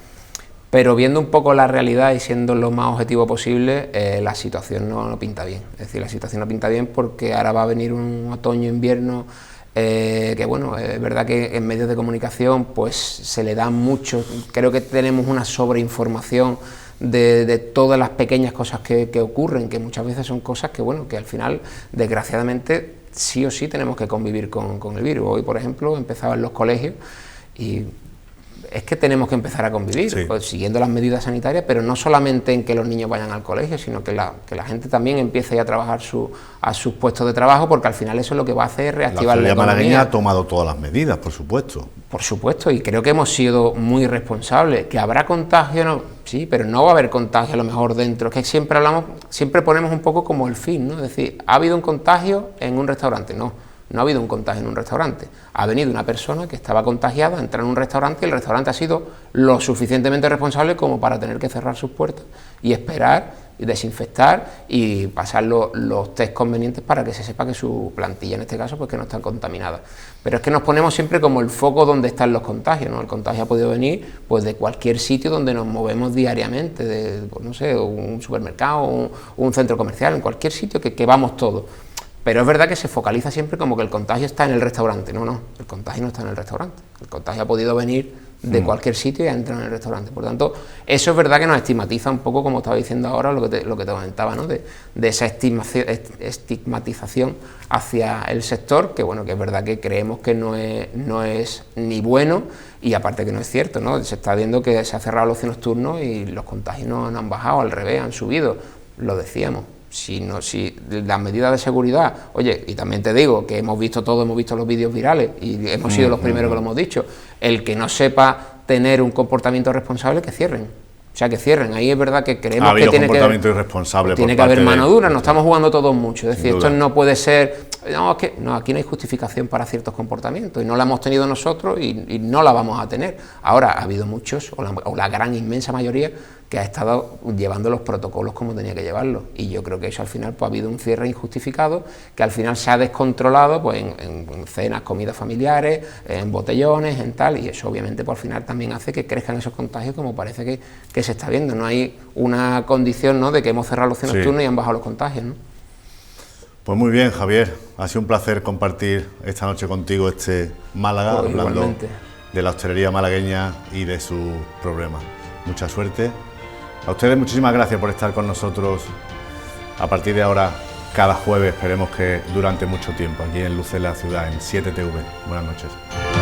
Pero viendo un poco la realidad y siendo lo más objetivo posible, la situación no pinta bien. Es decir, la situación no pinta bien porque ahora va a venir un otoño-invierno que, bueno, es verdad que en medios de comunicación pues se le da mucho. Creo que tenemos una sobreinformación de todas las pequeñas cosas que ocurren, que muchas veces son cosas que, bueno, que al final, desgraciadamente, sí o sí tenemos que convivir con el virus. Hoy, por ejemplo, empezaban los colegios y es que tenemos que empezar a convivir, sí, pues, siguiendo las medidas sanitarias, pero no solamente en que los niños vayan al colegio, sino que la gente también empiece a trabajar a sus puestos de trabajo, porque al final eso es lo que va a hacer reactivar la economía. La malagueña ha tomado todas las medidas, por supuesto. Por supuesto, y creo que hemos sido muy responsables. ¿Que habrá contagio? No, sí, pero no va a haber contagio a lo mejor dentro. Es que siempre ponemos un poco como el fin, ¿no? Es decir, ¿ha habido un contagio en un restaurante? No ha habido un contagio en un restaurante. Ha venido una persona que estaba contagiada, a entrar en un restaurante, y el restaurante ha sido lo suficientemente responsable como para tener que cerrar sus puertas y esperar y desinfectar y pasar los test convenientes para que se sepa que su plantilla, en este caso, pues que no está contaminada. Pero es que nos ponemos siempre como el foco donde están los contagios, ¿no? El contagio ha podido venir pues de cualquier sitio donde nos movemos diariamente, pues, no sé, un supermercado, un centro comercial, en cualquier sitio que vamos todos. Pero es verdad que se focaliza siempre como que el contagio está en el restaurante. No, el contagio no está en el restaurante. El contagio ha podido venir de cualquier sitio y ha entrado en el restaurante. Por tanto, eso es verdad que nos estigmatiza un poco, como estaba diciendo ahora, lo que te comentaba, ¿no? De esa estigmatización hacia el sector, que bueno, que es verdad que creemos que no es ni bueno, y aparte que no es cierto, ¿no? Se está viendo que se ha cerrado el ocio nocturno y los contagios no han bajado, al revés, han subido, lo decíamos. Si las medidas de seguridad, oye, y también te digo que hemos visto los vídeos virales y hemos sido los primeros que lo hemos dicho, el que no sepa tener un comportamiento responsable, que cierren. O sea, que cierren. Ahí es verdad que creemos que tiene comportamiento irresponsable. Tiene que haber mano dura, nos estamos jugando todos mucho. Es decir, esto no puede ser no, es que no, aquí no hay justificación para ciertos comportamientos y no la hemos tenido nosotros y no la vamos a tener. Ahora, ha habido muchos, o la gran inmensa mayoría, que ha estado llevando los protocolos como tenía que llevarlos, y yo creo que eso al final pues ha habido un cierre injustificado que al final se ha descontrolado pues en cenas, comidas familiares, en botellones, en tal, y eso obviamente pues al final también hace que crezcan esos contagios como parece que se está viendo. No hay una condición, ¿no?, de que hemos cerrado los ocio nocturno y han bajado los contagios, ¿no? Pues muy bien, Javier, ha sido un placer compartir esta noche contigo este Málaga, Pues hablando igualmente de la hostelería malagueña y de sus problemas. Mucha suerte. A ustedes muchísimas gracias por estar con nosotros a partir de ahora, cada jueves, esperemos que durante mucho tiempo, aquí en Luces la Ciudad, en 7TV. Buenas noches.